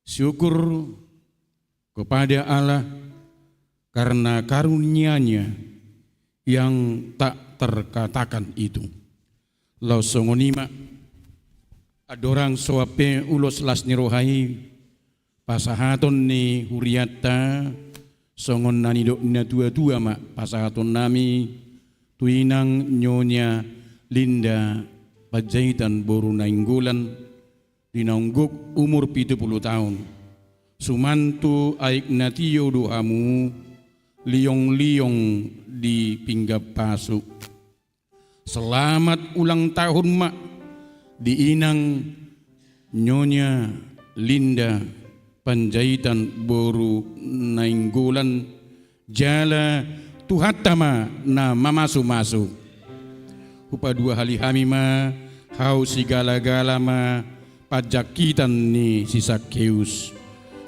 syukur kepada Allah karena karunia-Nya yang tak terkatakan itu. Lausongonima adorang soape ulos lasnirohai pasahaton ni huriata songon nani dokna tua-tua mak pasahaton nami tuinang Nyonya Linda Panjaitan Boru Nainggolan dinaungguk umur 70 tahun. Sumantu aik natiyo doamu liong-liong di pinggap pasuk. Selamat ulang tahun mak diinang Nyonya Linda Panjaitan Boru Nainggolan jala tuhatama na mamasu-masu. Upa 2 hali hamima hau sigala-gala ma pajakitan ni si Sakeus.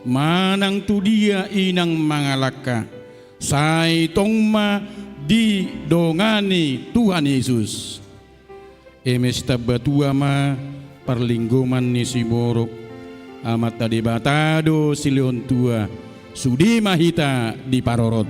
Manang tu dia inang mangalaka sai tongma di dongani Tuhan Yesus. Emesta batua ma perlinggoman ni si borok amat tadi batado silion tua sudi mahita di parorot.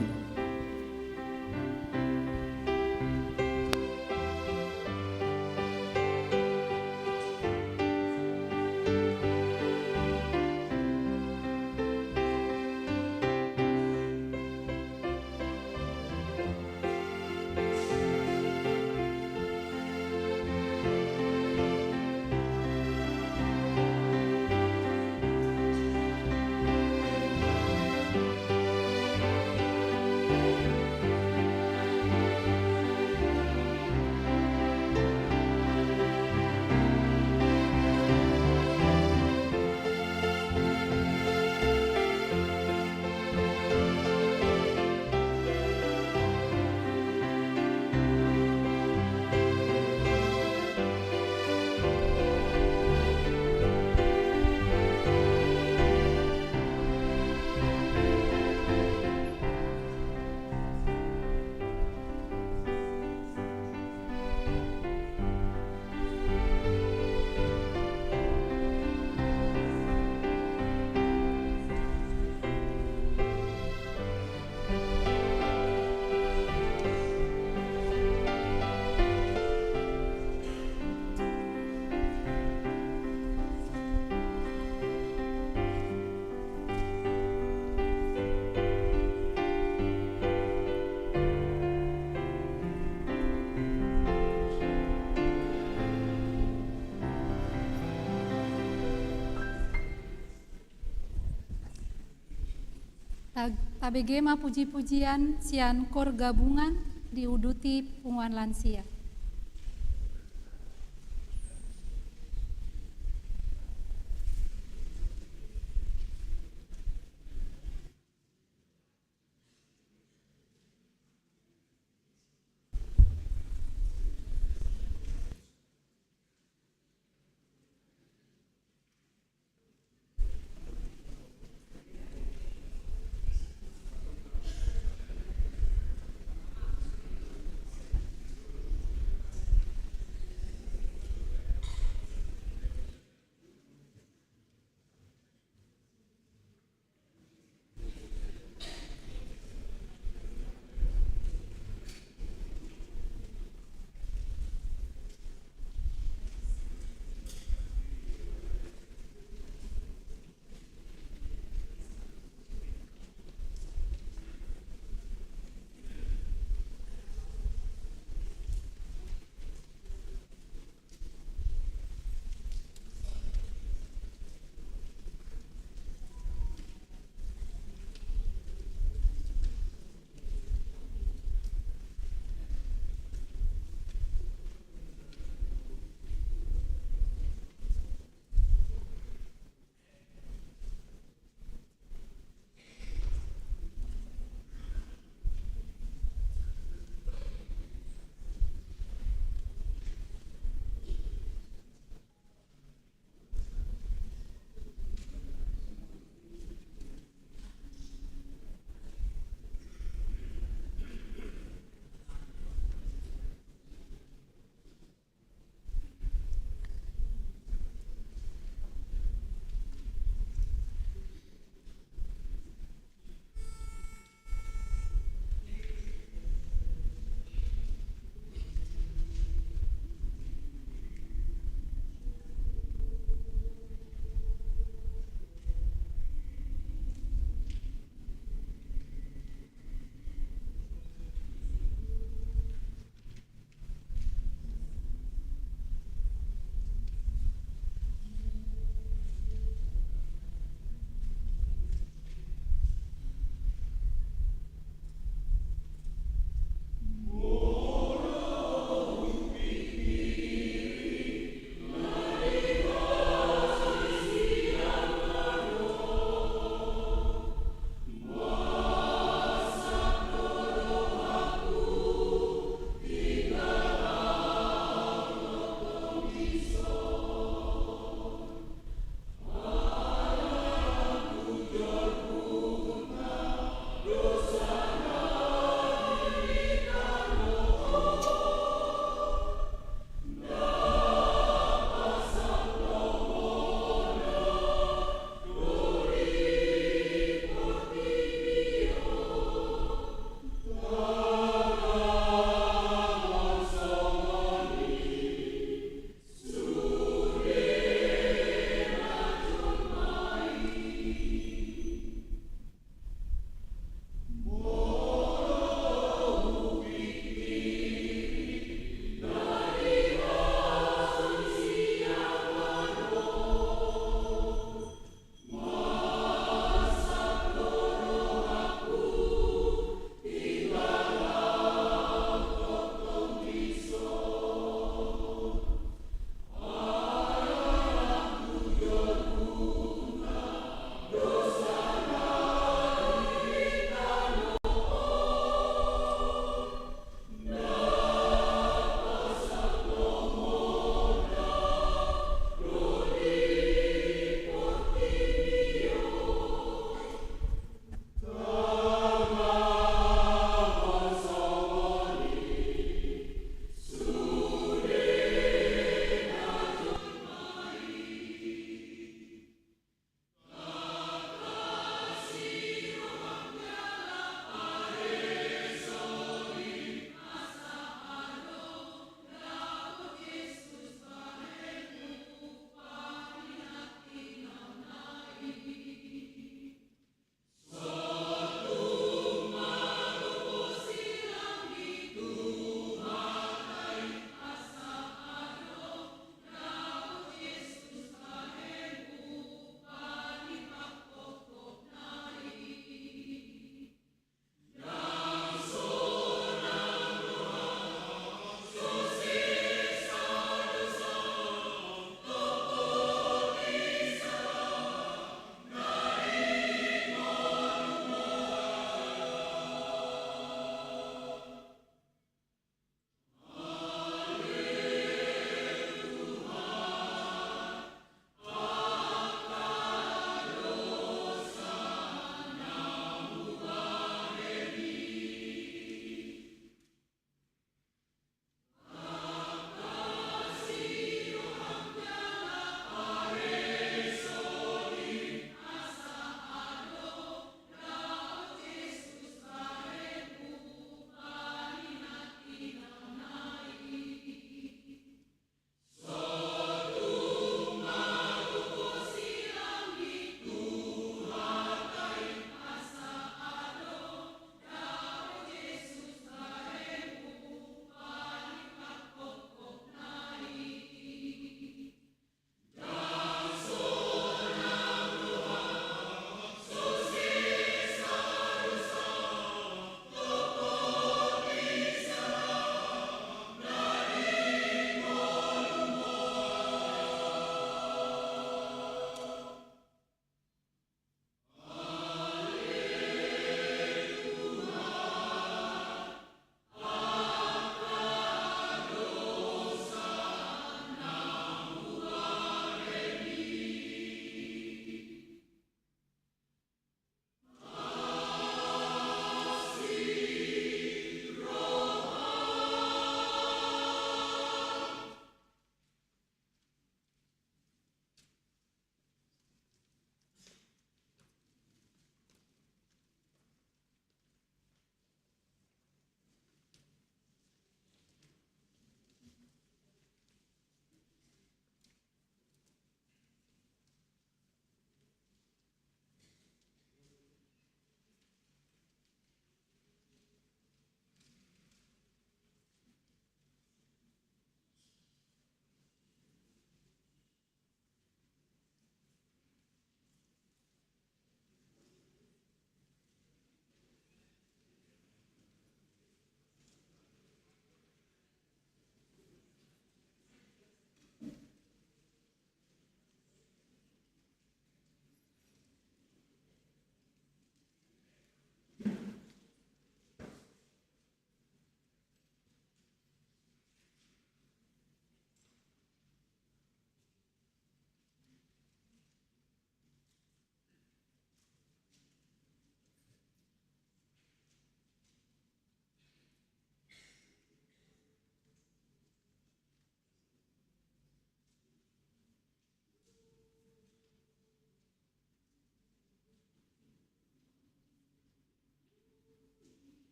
Tabegema puji-pujian sian kor gabungan diuduti punguan lansia.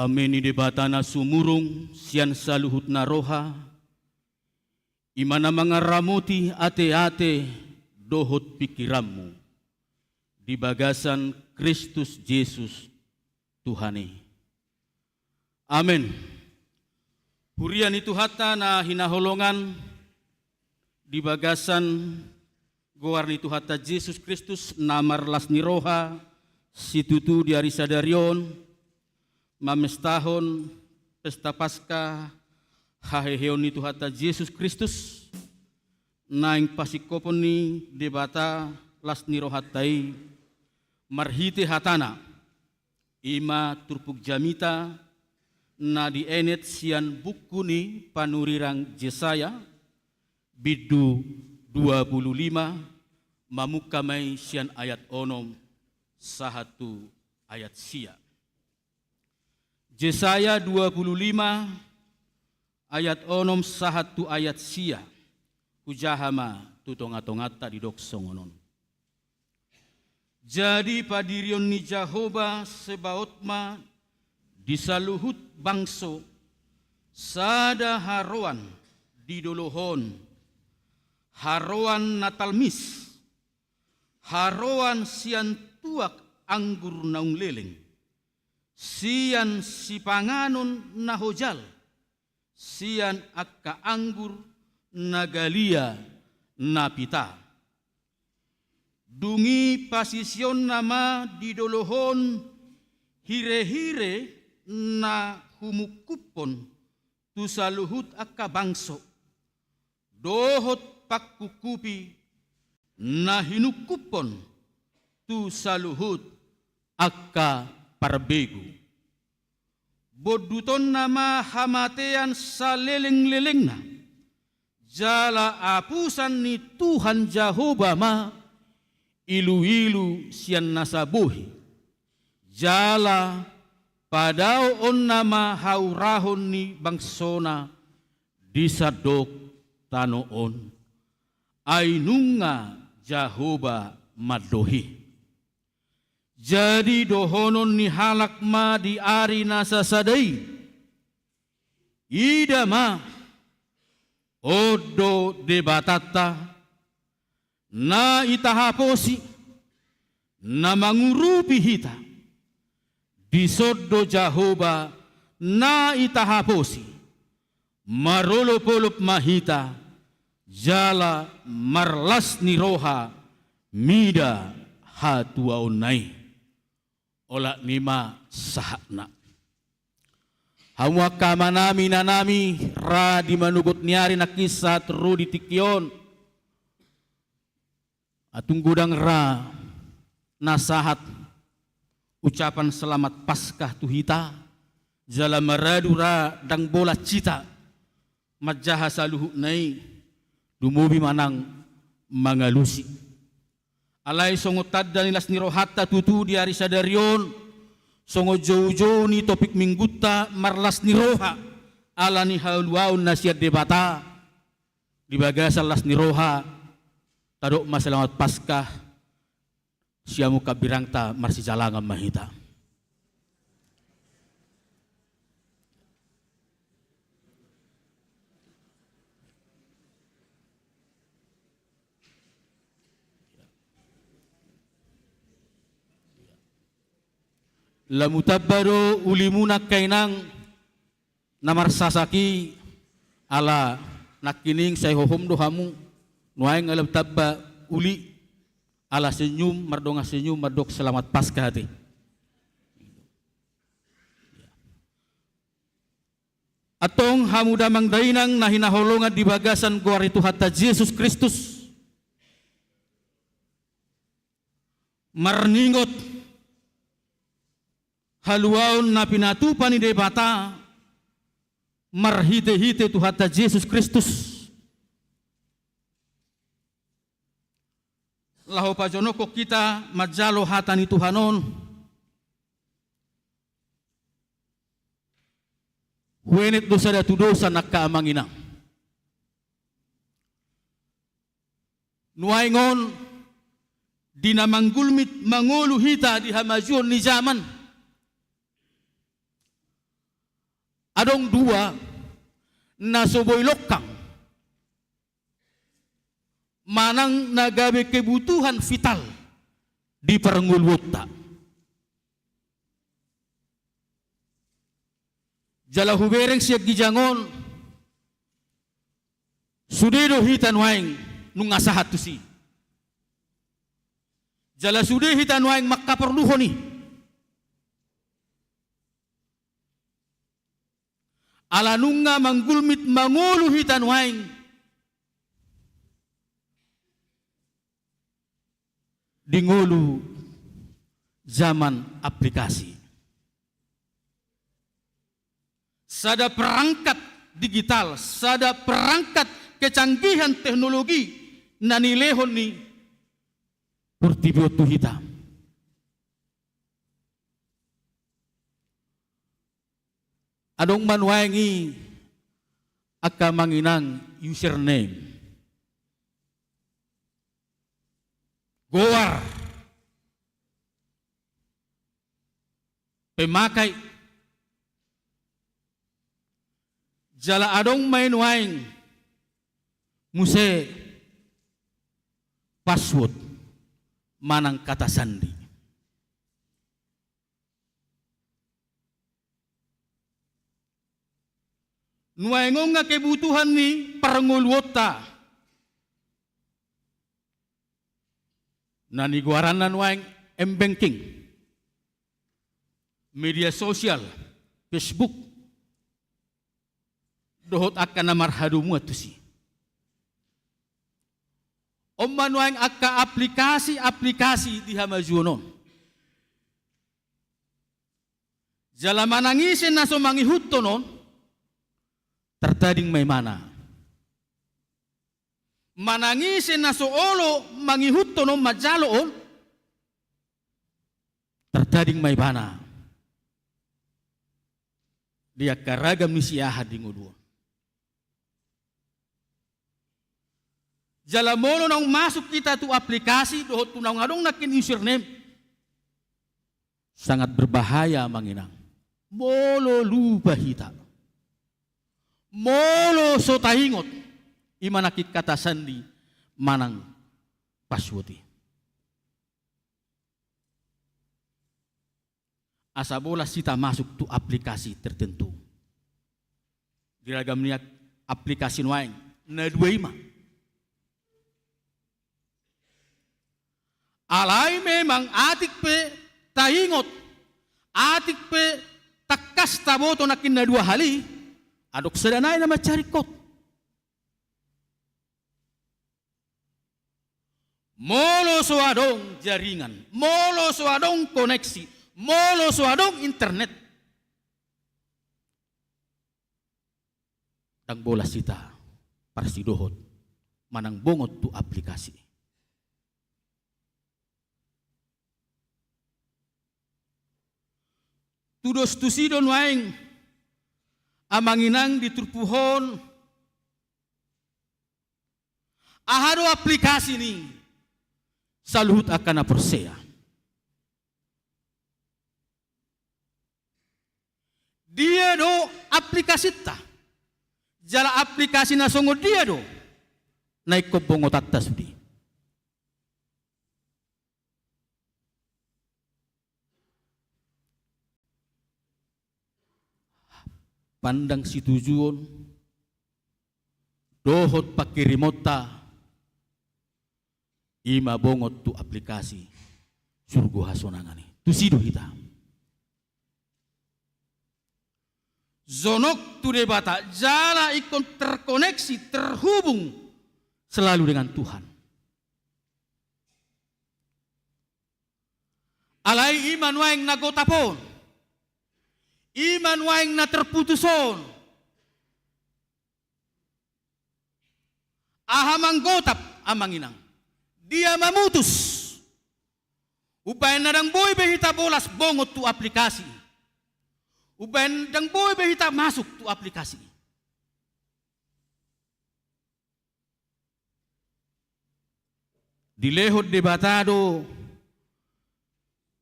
Ameni debatana sumurung sian saluhut naroha, imana mangaramuti ate-ate dohot pikiranmu di bagasan Kristus Yesus Tuhane. Amin. Hurian itu hata na hinaholongan di bagasan goarni itu hata Yesus Kristus namar lasni roha situtu di hari sadarion mamestahon pesta Paskah haheheon itu hata Yesus Kristus naing pasikopon ni debata lasni rohatai marhite hatana ima turpuk jamita na di enet sian buku ni panurirang Yesaya bidu 25 mamukamai sian ayat onom sahatu ayat sia. Yesaya 25 ayat onom sahatu ayat sia hujahama tutonga-tongata di doksongonon. Jadi padirion ni Jehovah sebaotma disaluhut bangso sada haroan di dolohon haroan natalmis haroan sian tuak anggur naung leleng sian sipanganon nahojal sian akka anggur nagalia napita dungi pasisyon nama di dolohon hire-hire na humukupon tu saluhut akka bangso dohot pakkukupi na hinukupon tu saluhut akka parbegu boduton nama hamatean saleleng-leleng na jala apusan ni Tuhan Jehovah ma ilu-ilu sian nasabuhi jala padao on nama haurahon ni bangsona disadok tanoon ainunga Jehovah madohi. Jadi dohonon ni halak ma di ari nasa sadai ida ma odo debatata na itahaposi na mangurupi hita disodo Jehovah na itahaposi marolopolop mahita jala marlas ni roha mida hatuaunai ola nima sahakna hamwa kamanami nanami ra di manugot niari na kisah teru di tikyon atung gudang ra nasahat ucapan selamat Paskah tuhita jala maradura dang bola cita majaha saluhu nai dumubi manang mangalusi alai songo tadda nilas nirohatta tutu di hari sadarion songo jauh-jauh ni topik mingguta marlas niroha ala ni haluaun nasihat debata di bagasan las niroha tadok masalamat Paskah siamu kabirangta marsi jalangan mahita. Lamutabaro ulimuna kainang namarsasaki ala nakining say hohom dohamu nuaing alam tabba uli ala senyum mardonga senyum mardok selamat Paskah hati. Atong hamuda mangdainang nahinaholongan di bagasan guari Tuhata Yesus Kristus marningot haluaon na pinatupan ni debata marhite-hite Tuhata Yesus Kristus laho pajonoko kita majalo hata ni Tuhanon huenet dosa datu dosa nakkaamangina nuaingon dinamanggulmit mangulu hita di hamajuon ni zaman adong dua na soboy lokang manang nagabe kebutuhan vital di parangulwota. Jala hubereng siya gijangon sudedo hitan waing nung asahat tu si. Jala sude hitan waing makaperluho ni. Ala nunga manggulmit mangulu hitan waing dingulu zaman aplikasi. Sada perangkat digital, sada perangkat kecanggihan teknologi na nilehon ni purtibiotu hitam. Adong manwangi aka manginang username. Goar. Pemakai. Jala adong mainwaing muse password manang kata sandi. Nuaingong nga kebutuhan ni parangulwota. Naniguaran na nuaing M-banking, media sosial, Facebook, dohot akan na marhadumu atu si. Om manuaing akka aplikasi di hamajunon. Jala manangisin na sumangihut non, tertading may mana. Manangisin na soolo mangihut non majaloon, tertading may mana. Dia karagam ni siyaha di nguduan. Jala molo nang masuk kita tu aplikasi dohot tunang ngadong nakin username. Sangat berbahaya manginang. Molo lupa hita. Molo sotahingot. Imanakit kata sandi manang paswati. Asa bola sita masuk tu aplikasi tertentu. Diragam niat aplikasi nuaing na dua ima. Alay memang atik pe tahingot, atik pe takas taboto nakin na dua hali, adok sedanay na macarikot. Molo suadong jaringan, molo suadong koneksi, molo suadong internet. Dang bola sita parsidohot manang bongot tu aplikasi. Tudos tusidon waing amanginang diturpuhon ahado aplikasi ni saluhut akan na persea. Dia do aplikasi ta. Jala aplikasi na songo dia do. Naik ko bongot atas di. Pandang si tujuan dohot pakirimota ima bongot tu aplikasi surgo hasonangani tu sido kita zonok tu debata jala ikon terkoneksi terhubung selalu dengan Tuhan. Alai iman waing nagotapon iman waing na terputuson. Ahamang gotap amanginang. Dia mamutus. Ubayan na dang boy behita bolas bongot tu aplikasi. Ubayan dang boy behita masuk tu aplikasi. Dilehot debatado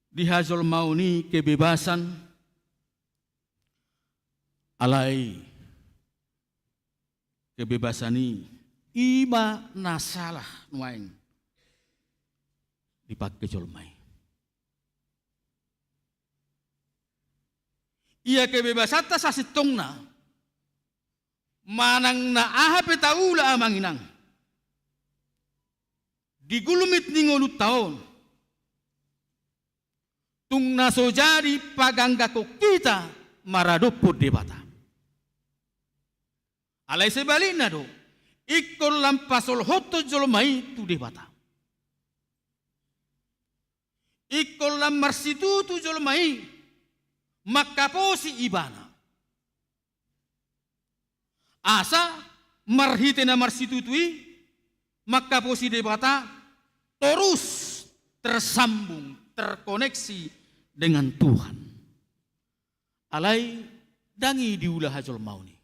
dihazol mauni kebebasan alai kebebasan ini ima nasalah nuaing dipakai jolmai. Ia kebebasan ta sasitongna manang na aha petaula amanginang digulumit ningolut taon tung nasojari pagangga ko kita maradupod debata. Alay sebalina do, ikol lampasol hoto jolmai tu debata. Ikol lam marsitutu jolmai makaposi ibana. Asa marhitena marsitutui makaposi debata terus tersambung, terkoneksi dengan Tuhan. Alai dangi diulah hajol mauni.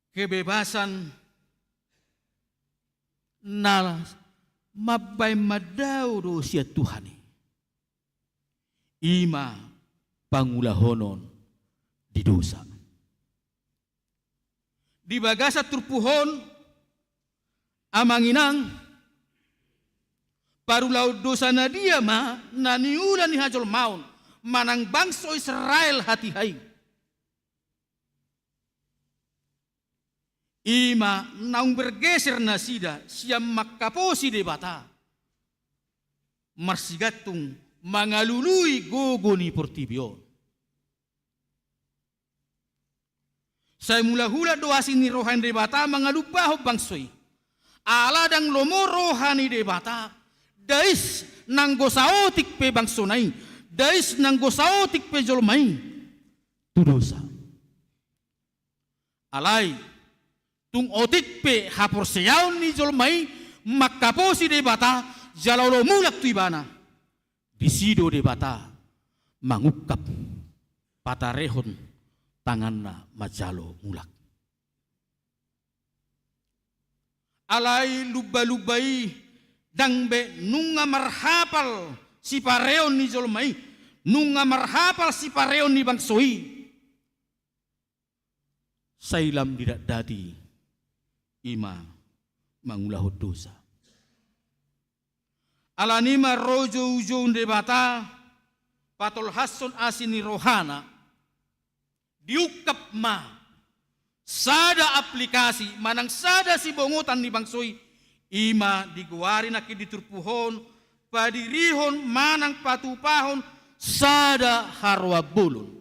Kebebasan na mabay madaw do siya Tuhan. Ima pangulahonon di dosa. Di bagasa turpuhon amanginang parulaw dosa na dia ma naniulan ni hajol maun manang bangsa Israel hati-hai. Ima naung bergeser na sida siya makaposi debata marsigatung mangalului gogo ni portibio. Saya mula hula doasi ni rohan debata mangalubaho bangsoy. Ala dang lomo rohani debata dais nang gosaotik pe bangsonai dais nang gosaotik pe jolmai tu dosa. Alai tung otik pe hapor seyaw ni jolmai makaposi debata jalaulo mulak tu ibana disido debata mangukap patarehon tanganna majalo mulak. Alai luba-lubai dangbe nunga marhapal si pareon ni jolmai nunga marhapal si pareon ni bangsoi sailam tidak dadi ima mangulahod dosa. Alanima rojo ujon debata patol hason asini rohana diukap ma sada aplikasi manang sada si bongotan ni bangsoy ima diguari naki diturpuhon padirihon manang patupahon sada harwa bulun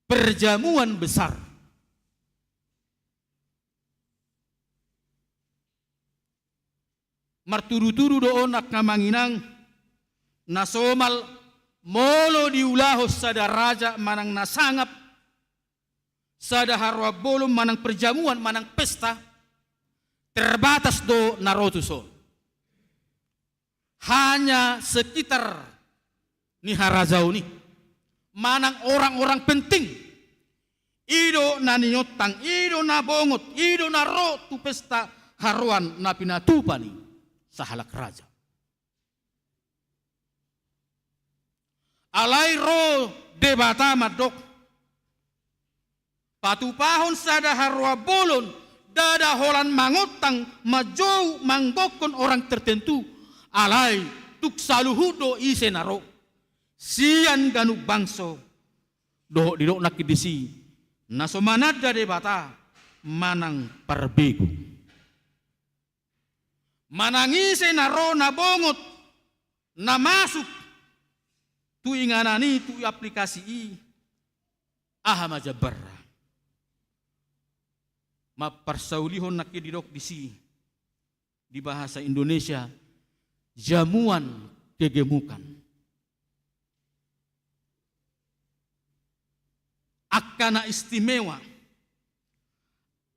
perjamuan besar. Marturu-turu doon ak namanginang nasomal molo diulahos sada raja manang nasangap sada harwa bolom manang perjamuan manang pesta terbatas do narotuso hanya sekitar ni harazau ni manang orang-orang penting ido na ninyotang ido na bongot ido na ro tu pesta haruan na pinatupani sahalak raja. Alai ro debata madok patupahon sada harwa bolon dada holan mangotang majou manggokon orang tertentu alai tuk saluhudo isenaro sian ganuk bangso do didok nakidisi nasomanada debata manang parbegu. Manangise na ro na bongot na masuk tu inganani tu aplikasi i aha majabarra maparsaulihon nakididok disi di bahasa Indonesia jamuan kegemukan akana istimewa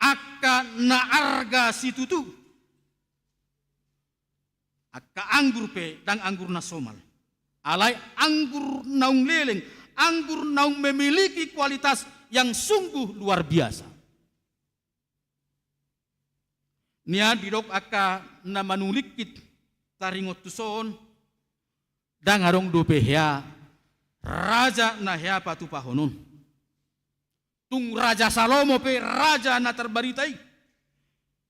akana arga situtu akka anggur pe dan anggur nasomal. Alai anggur naung leleng, anggur naung memiliki kualitas yang sungguh luar biasa. Nia didok akka na manulikit taringot tuson dangarong dupehya raja na hya patupahonun. Tung Raja Salomo pe raja na terbaritai.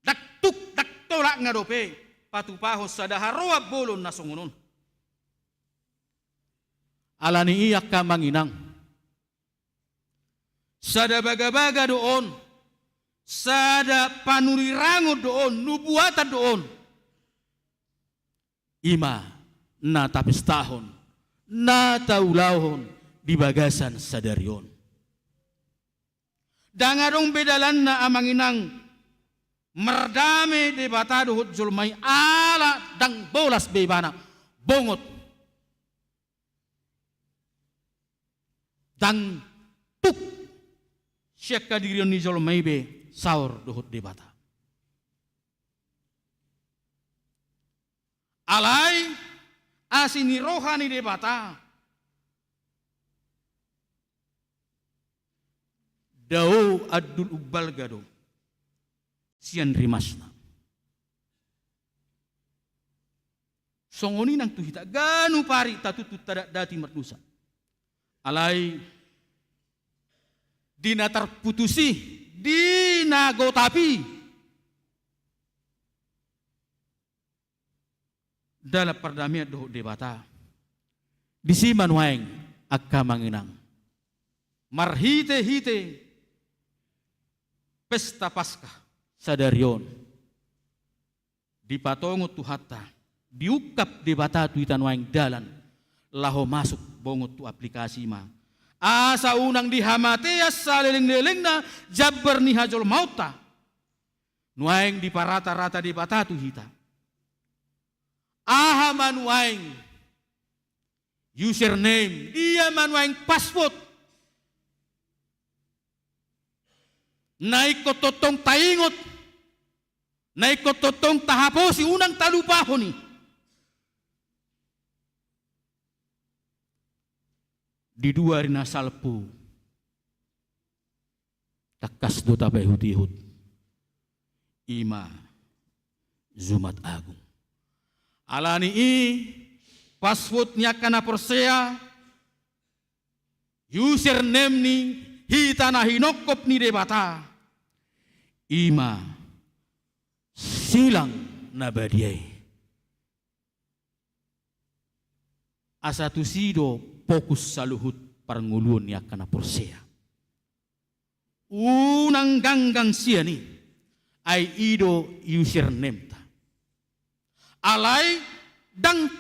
Daktuk daktolak nga dope patupahos sa daharoa bolon na sungunon. Alani iyak ka manginang. Sada baga-baga doon. Sada panurirango doon. Nubuatan doon. Ima na tapis tahon. Na taulahon di bagasan sadarion. Dangarong bedalan na amanginang merdame de batado hut julmai ala dang bolas bebana bongot dang tuk siak kadirion ni julmai be saur dohut de bata alai asini rohani de bata dau adul ubal gado sian rimasna songoni nang tuhita ganu pari tatutut tadak dati mernusa alai dina terputusi dina gotapi dalam perdamaian doh debata disiman waeng akka manginang marhite-hite pesta Paskah sadarion dipatongot tu hatta diukap di bata tuitan waing dalan laho masuk bongot tu aplikasi ma asa unang dihamateas saliling-liling na jabber ni hajol mauta nuaing di parata-rata di bata tu hita aha manuaing username dia manuaing password naik kototong taingot, naik kototong tahapo si unang talupaho ni. Di dua rina salpu, takas do tapai hutihut, ima Zumat Agung. Alani i passwordnya kana persea, username ni hitana hinokop ni debata. Ima silang nabadiai asatu sido fokus saluhut parngulun ya kana persea unang ganggang siani ai ido username ta alai dang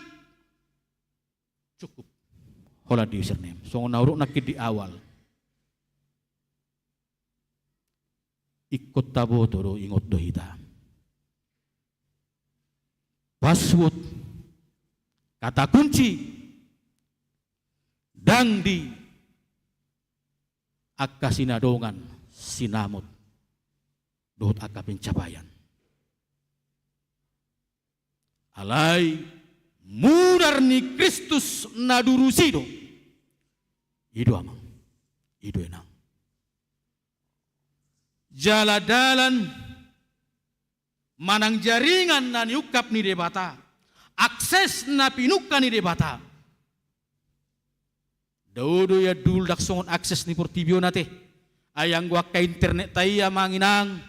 cukup hola di username so nauruk nakit di awal ikut tabo toro ingot dohita. Password kata kunci dang di akka sinadongan sinamot dohut akka pencapaian. Alai mudar ni Kristus nadurusido. Ido amang, ido enang. Jaladalan manang jaringan na niukap ni debata akses na pinuka ni debata daudo ya dul daksongon akses ni portibio nate ayang gua ka internet taya manginang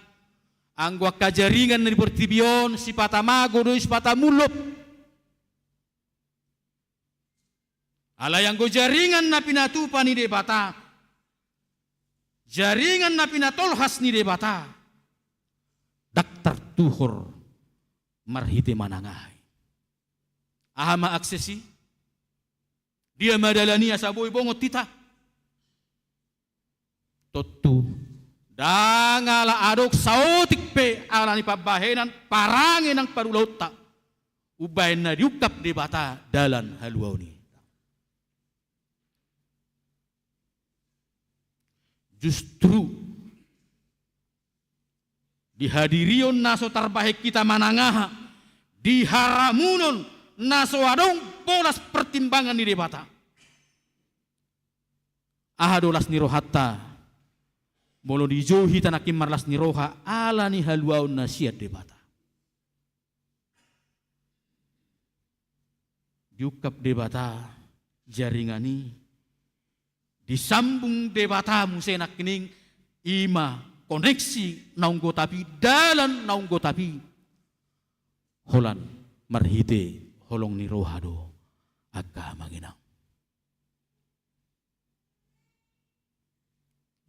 ang gua ka jaringan ni portibion si patamago do si patamulop alayang go jaringan na pinatupa ni debata jaringan na pinatolhas ni debata daktar tuhor marhite manangay ahama aksesi dia madalani asaboy bongot tita totu dangala adok sautik pe alani pabahenan parangin ng parulauta ubay na diukap debata dalan haluaw ni justru dihadirion naso tarbahek kita manangaha diharamunon naso adong bolas pertimbangan di debata ahadolas ni rohatta molo dijauhi tanakim marlas ni roha ala ni haluaun nasiat debata diukap debata jaringani disambung debata musenak kening ima koneksi naung gotapi dalan naung gotapi holan marhite holong ni rohado aga manginang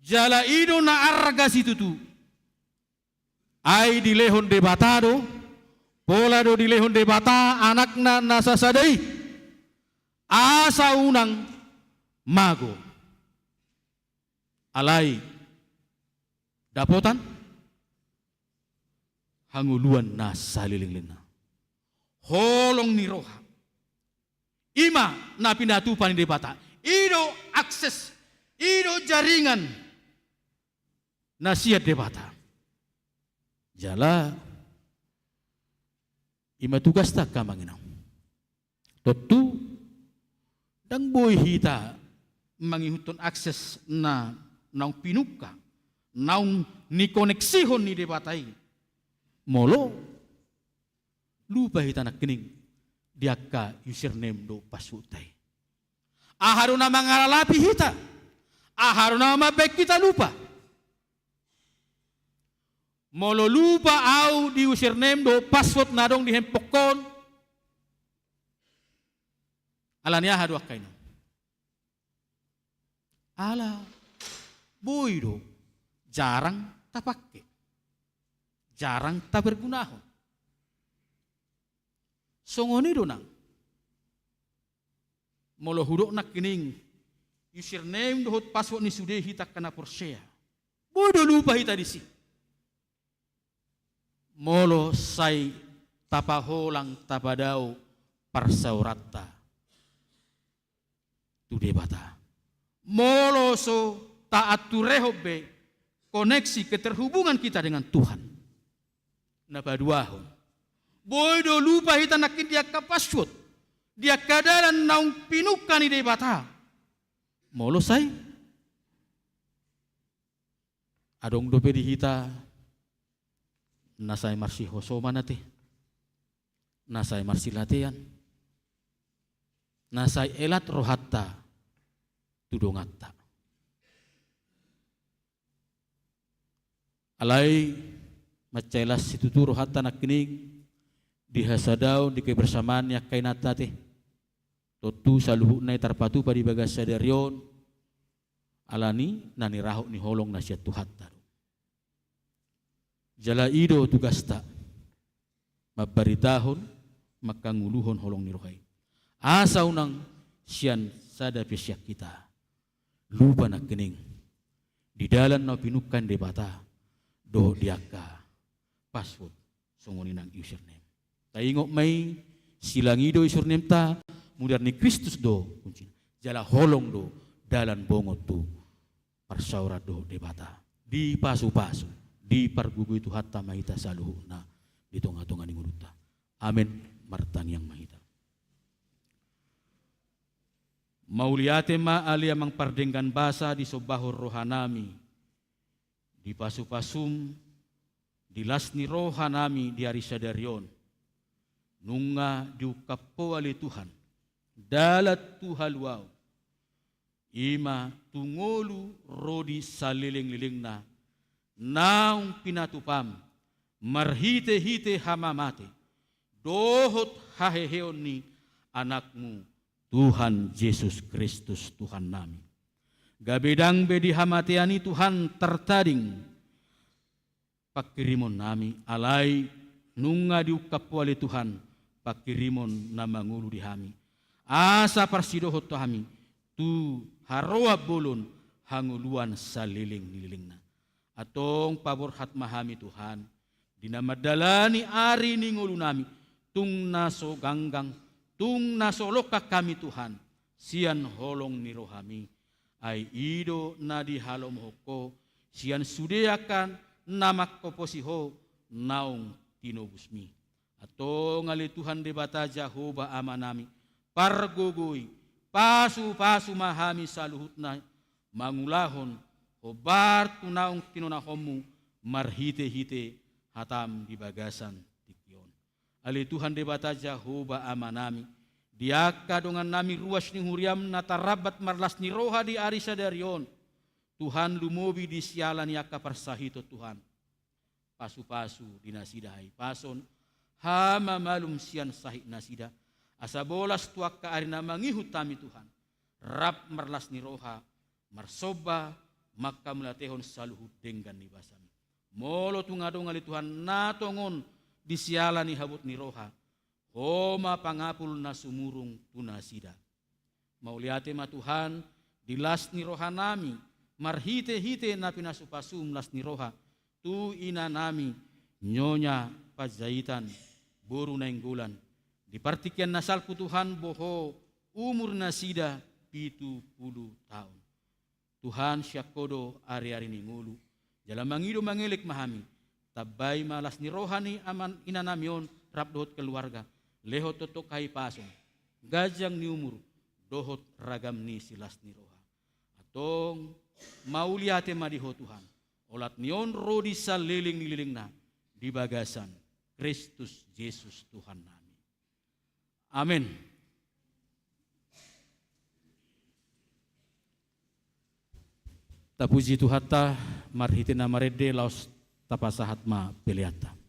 jala ido na arga situ tu ai dilehon debata do pola do dilehon debata anakna nasasadai asa unang mago alai dapotan hanguluan na saliling-lina holong ni roha ima na pinatupan di debata ido akses ido jaringan na siat debata jala ima tugas tak kamanginang totu dang boy hita mangihutun akses na naung pinuka naung ni koneksihon ni debatai molo lupa hita nak kening diaka username do pasutai aharuna mangalalapi hita aharuna mabek kita lupa molo lupa au di username do password na dong di hempokon alania hadu akaino ala boy do jarang tak pakai jarang tak bergunahon songoni do nang molo hudok nak kining username do password ni sudah hita kana porshare boy do lupa hita disi molo say tapaholang tapadao parsaurata tu debata molo so taat turehobe koneksi keterhubungan kita dengan Tuhan napaduahon boy do lupa hita nakin dia kapaswot dia kadaran naung pinukan ni debata molo say adong dope di hita nasay marsi hosoma nate nasay marsi latean nasay elat rohatta tudongatta alai macelas situ tu rohatta nakning dihasadau di kebersamaan yak kainata te totu saluhu nai tarpatu padi bagas sadarion alani nani rahok ni holong nasihat tuhatta jala ido tugasta mabaritahon makanguluhon holong ni rohay asa unang sian sada pesyak kita lupa nak kening di dalam na pinukan debata do diaka password songoni nang username taingok may silangido username ta mudar ni Kristus do kunci jala holong do dalan bongot tu parsaura do debata di pasu-pasu di pargugu itu hatta mahita saluhu na di tonga-tonga ni nguruta amin martang yang mahita mauliate ma alia mang pardenggan basa di sobahur rohanami di pasu-pasum di lasni rohanami di arisadarion nunga diukapo ali Tuhan dalat tuhaluau ima tungolu rodi saliling-liling na naung pinatupam marhite-hite hamamate dohot haheheon ni anakmu Tuhan Yesus Kristus Tuhan nami. Gabedang bedi hamatiani Tuhan tertading pakirimon nami alai nunga diukapu oleh Tuhan pakirimon nama ngulu di hami. Asa parsidohot to hami tu haroa bolon hanguluan saliling-lilingna. Atong pabor hatmahami Tuhan dinamadalani ari ni ngulu nami tung naso ganggang tung nasoloka kami Tuhan sian holong ni rohami ay ido na di halom hoko sian sudeakan namak koposiho naung tinobusmi atau ngali Tuhan debata Jehovah amanami pargogoi pasu-pasu mahami saluhutna mangulahon obar tunaung tinonahomu marhite-hite hatam di bagasan tikion ali Tuhan debata Jehovah amanami Diaka dongan nami ruas ni huriam natarabat marlas ni roha di ari sadarion. Tuhan lumobi di sialan yaka parsahito Tuhan. Pasu-pasu di nasidai pason hama malum sian sahik nasida. Asa bolas tuak ka ari na mangihut tami Tuhan. Rap marlas ni roha marsoba maka melatehon saluhut denggan ni basami. Molo tungadong ali Tuhan natongon di sialan ni habut ni roha. Homa pangapul na sumurung tunasida. Mauliate ma Tuhan dilas ni roha nami marhite-hite na pinasupasum las ni roha tu ina nami nyonya pajaitan buru na inggulan dipartikian nasalku Tuhan boho umur nasida 70 tahun. Tuhan syakodo ari-ari ni ngulu jala mangido mangelik mahami tabay malas ni rohani aman ina namion rap dohot keluarga lehot totok kai pasong gajang ni umur dohot ragam ni silas ni roha atong mauliate madiho Tuhan olat nion rodi saliling nililing na di bagasan Kristus Yesus Tuhan nami. Amin. Tapuji Tuhata marhitina marede laos tapasahat ma peliata.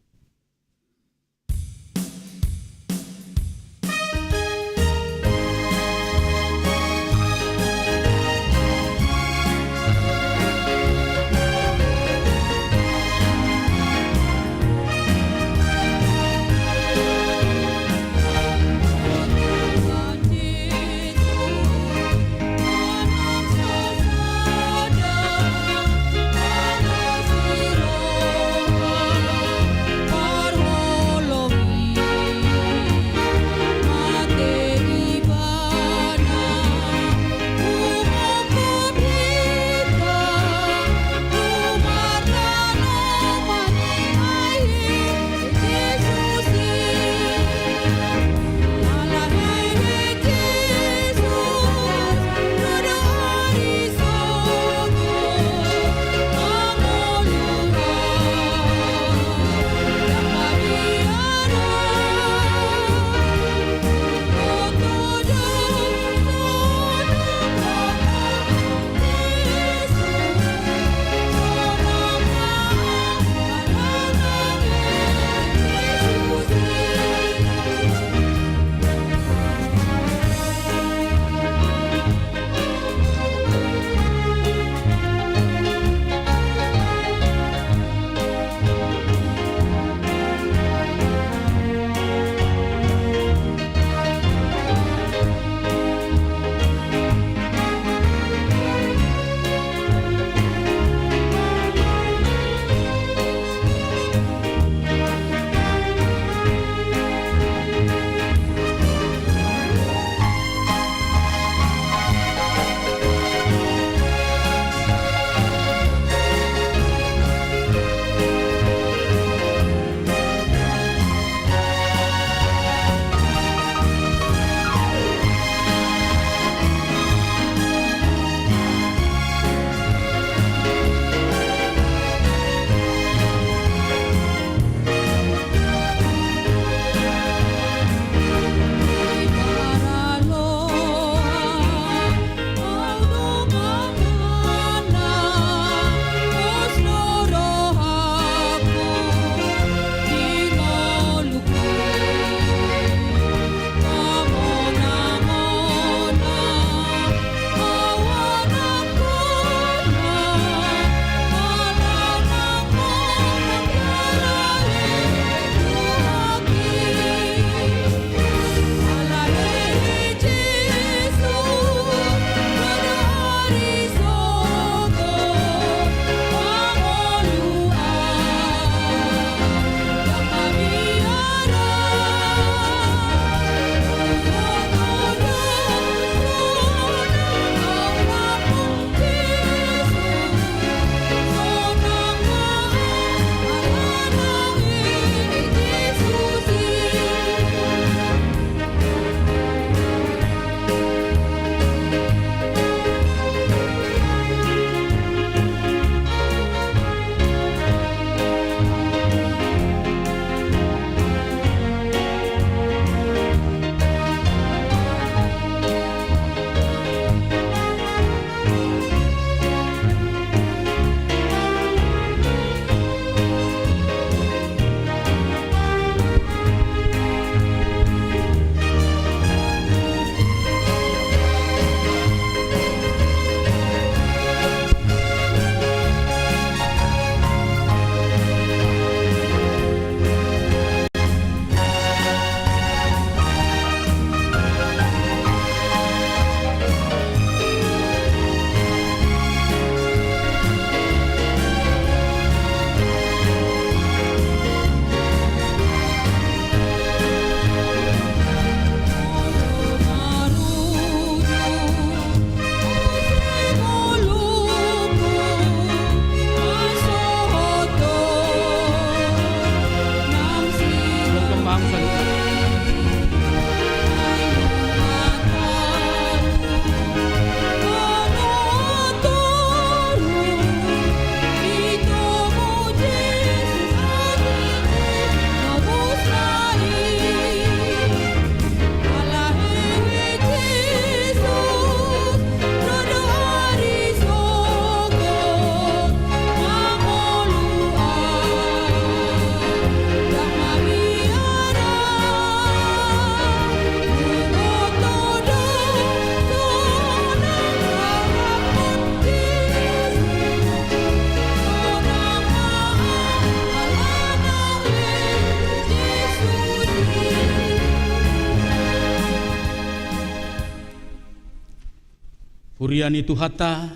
Huriani tu hata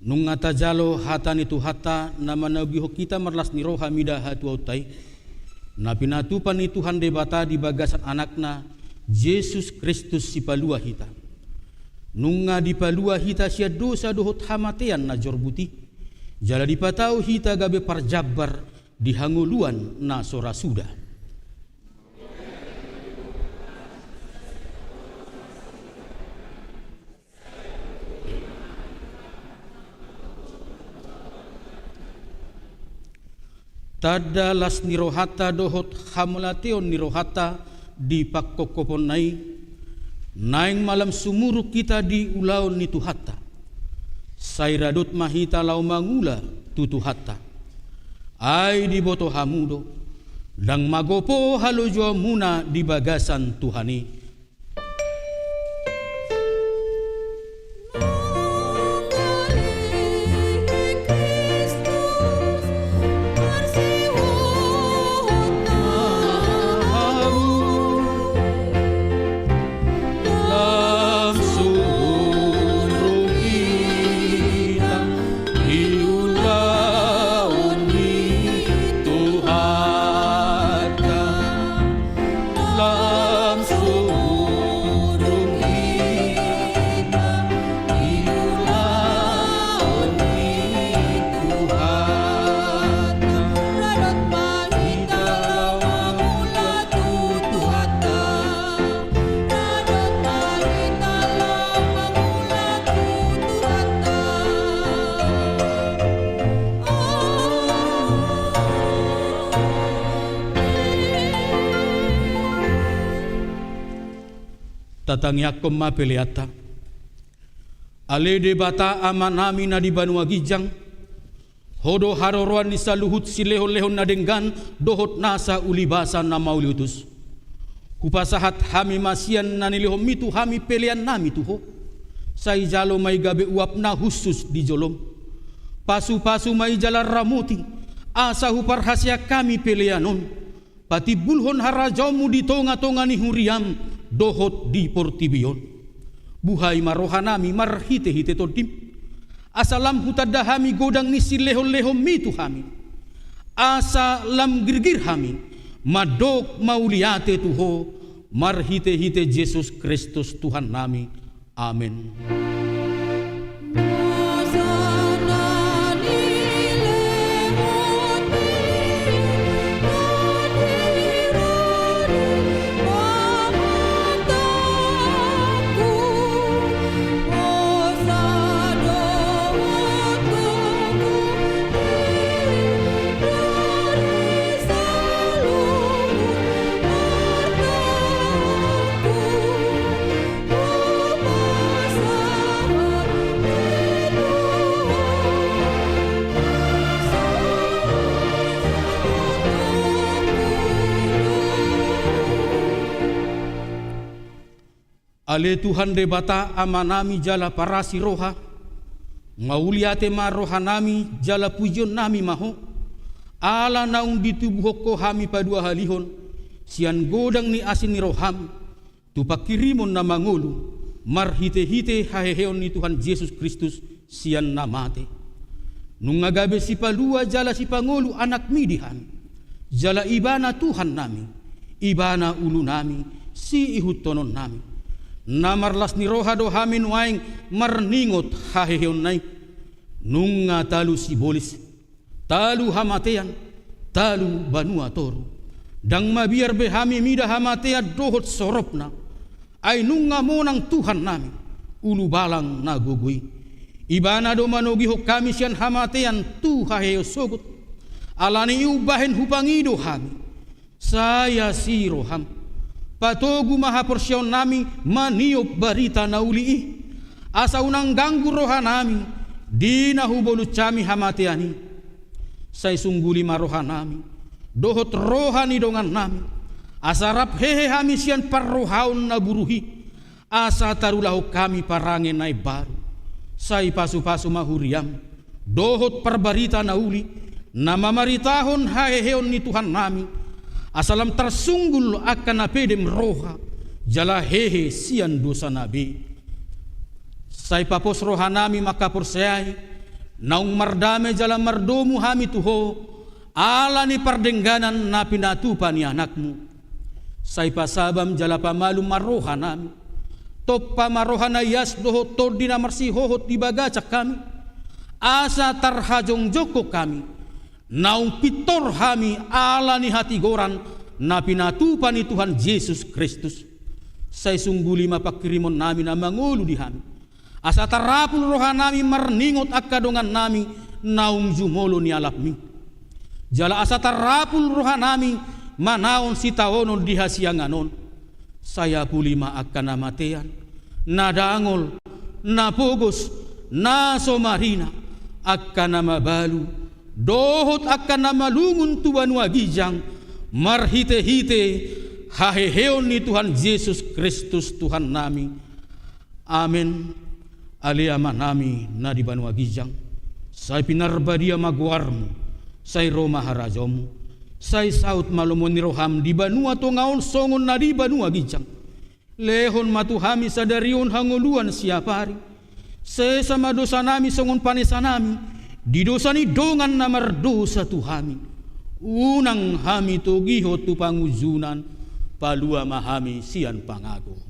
nungata jalo hata ni tu hata nama nabi ho kita marlas ni roha mida hatu autai na pinatupan ni Tuhan debata di bagasan anakna Yesus Kristus si palua hita nunga di palua hita sia dosa dohot hamatean na jorbuti jala dipatau hita gabe parjabar di hanguluan na sora suda. Tada las nirohata dohot hamulateon nirohata di pakkokopon nai naing malam sumuruk kita di ulaon ni tuhata sairadut mahita lau mangula tutuhata ai di boto hamudo dang magopo halo jua muna di bagasan Tuhani. Tatangyakom mapeleata ale debata amanami na di Banua Gijang hodo haroroan ni saluhut silehon-lehon na denggan dohot nasa ulibasan na mauliutus kupasahat hami masian na nilihom mitu hami pelean nami tuho say jalo may gabe uap na husus di jolom pasu-pasu may jalar ramuti asa huparhasya kami peleanon pati bulhon harajomu di tonga-tonga ni huriam dohot di portibion buhay marohanami marhite-hite todim asalam hutadahami godang ni silehon-lehon mitu hami asa lam girgir hami madok mauliate tuho marhite-hite Yesus Kristus Tuhan nami. Amin. Ale Tuhan debata amanami jala parasi roha ngauliate ma rohanami jala pujion nami maho ala naung ditubuhoko hami padua halihon sian godang ni asin ni roham tupakirimon na mangulu marhite-hite haheheon ni Tuhan Yesus Kristus sian namate nungagabe si palua jala si pangulu anak midihan jala ibana Tuhan nami ibana ulu nami si ihutonon nami namarlas ni roha do hamin waing marningot haheheon nai nunga talu sibolis talu hamatean talu Banua Toru dang mabiar be hami mida hamatea dohot soropna ay nunga monang Tuhan nami ulu balang na gugui ibana do manogi ho kami sian hamatean tu haheo sogut alani ubahen hupangido hami saya si roham patogu maha porsion nami maniop barita nauli asa unang ganggu roha nami dina hubolu cami hamateani say sungguli maroha nami dohot rohani dongan nami asarap hehe hami sian parrohaun na buruhi asa tarulahu kami parange nai baru say pasu-pasu mahuriam dohot parbarita nauli nama maritahon haheheon ni Tuhan nami asalam tersunggul akan apedem roha jala hehe sian dosa nabi Sai papos rohanami makaporsayai, naung mardame jala mardomu hami tuho, ala ni pardengganan na pinatupa ni anakmu. Sai pasabam jala pamalu marohanami, toppa marohana yas doho tordina marsihohot ibagacak kami, asa tarhajong joko kami, naung pitor hami ala ni hati goran na pinatupa ni Tuhan Yesus Kristus. Sai sungguli mapakirimon nami na mangulu di hami, asa tarapul rohanami marningot akadongan nami naung jumolo ni alapmi. Jala asa tarapul rohanami manaon si taonon di hasianganon. Saya pulima akan namatean, na dangol, na pogos, na somarina, akan nama balu, dohot akan nama lungun tuan wagijang, marhite-hite, haheheon ni Tuhan Yesus Kristus Tuhan nami. Amin. Aliama nami na di banua gijang, say pinarbadia maguarmu, say Roma harajomu, say saut malumon ni roham di banua tongaon songon na di banua gijang. Lehon matuhami sadarion hanguluan siapari, say sama dosa nami songon panesa nami, di dosa ni dongan na mardosa tuhami. Unang hami togiho tu panguzunan, palua mahami sian pangago.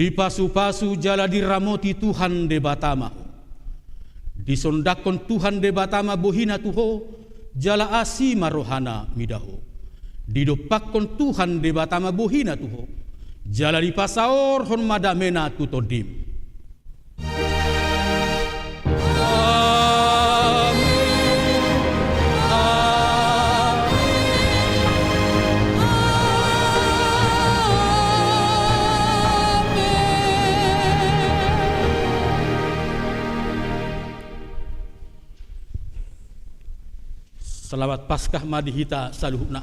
Di pasu-pasu jala diramoti Tuhan de Batama, disondakon Tuhan de Batama bohina tuho, jala asi marohana midaho. Didopakon Tuhan de Batama bohina tuho, jala di pasaor hon madamena tutodim. Selamat Paskah Madihita saluhna.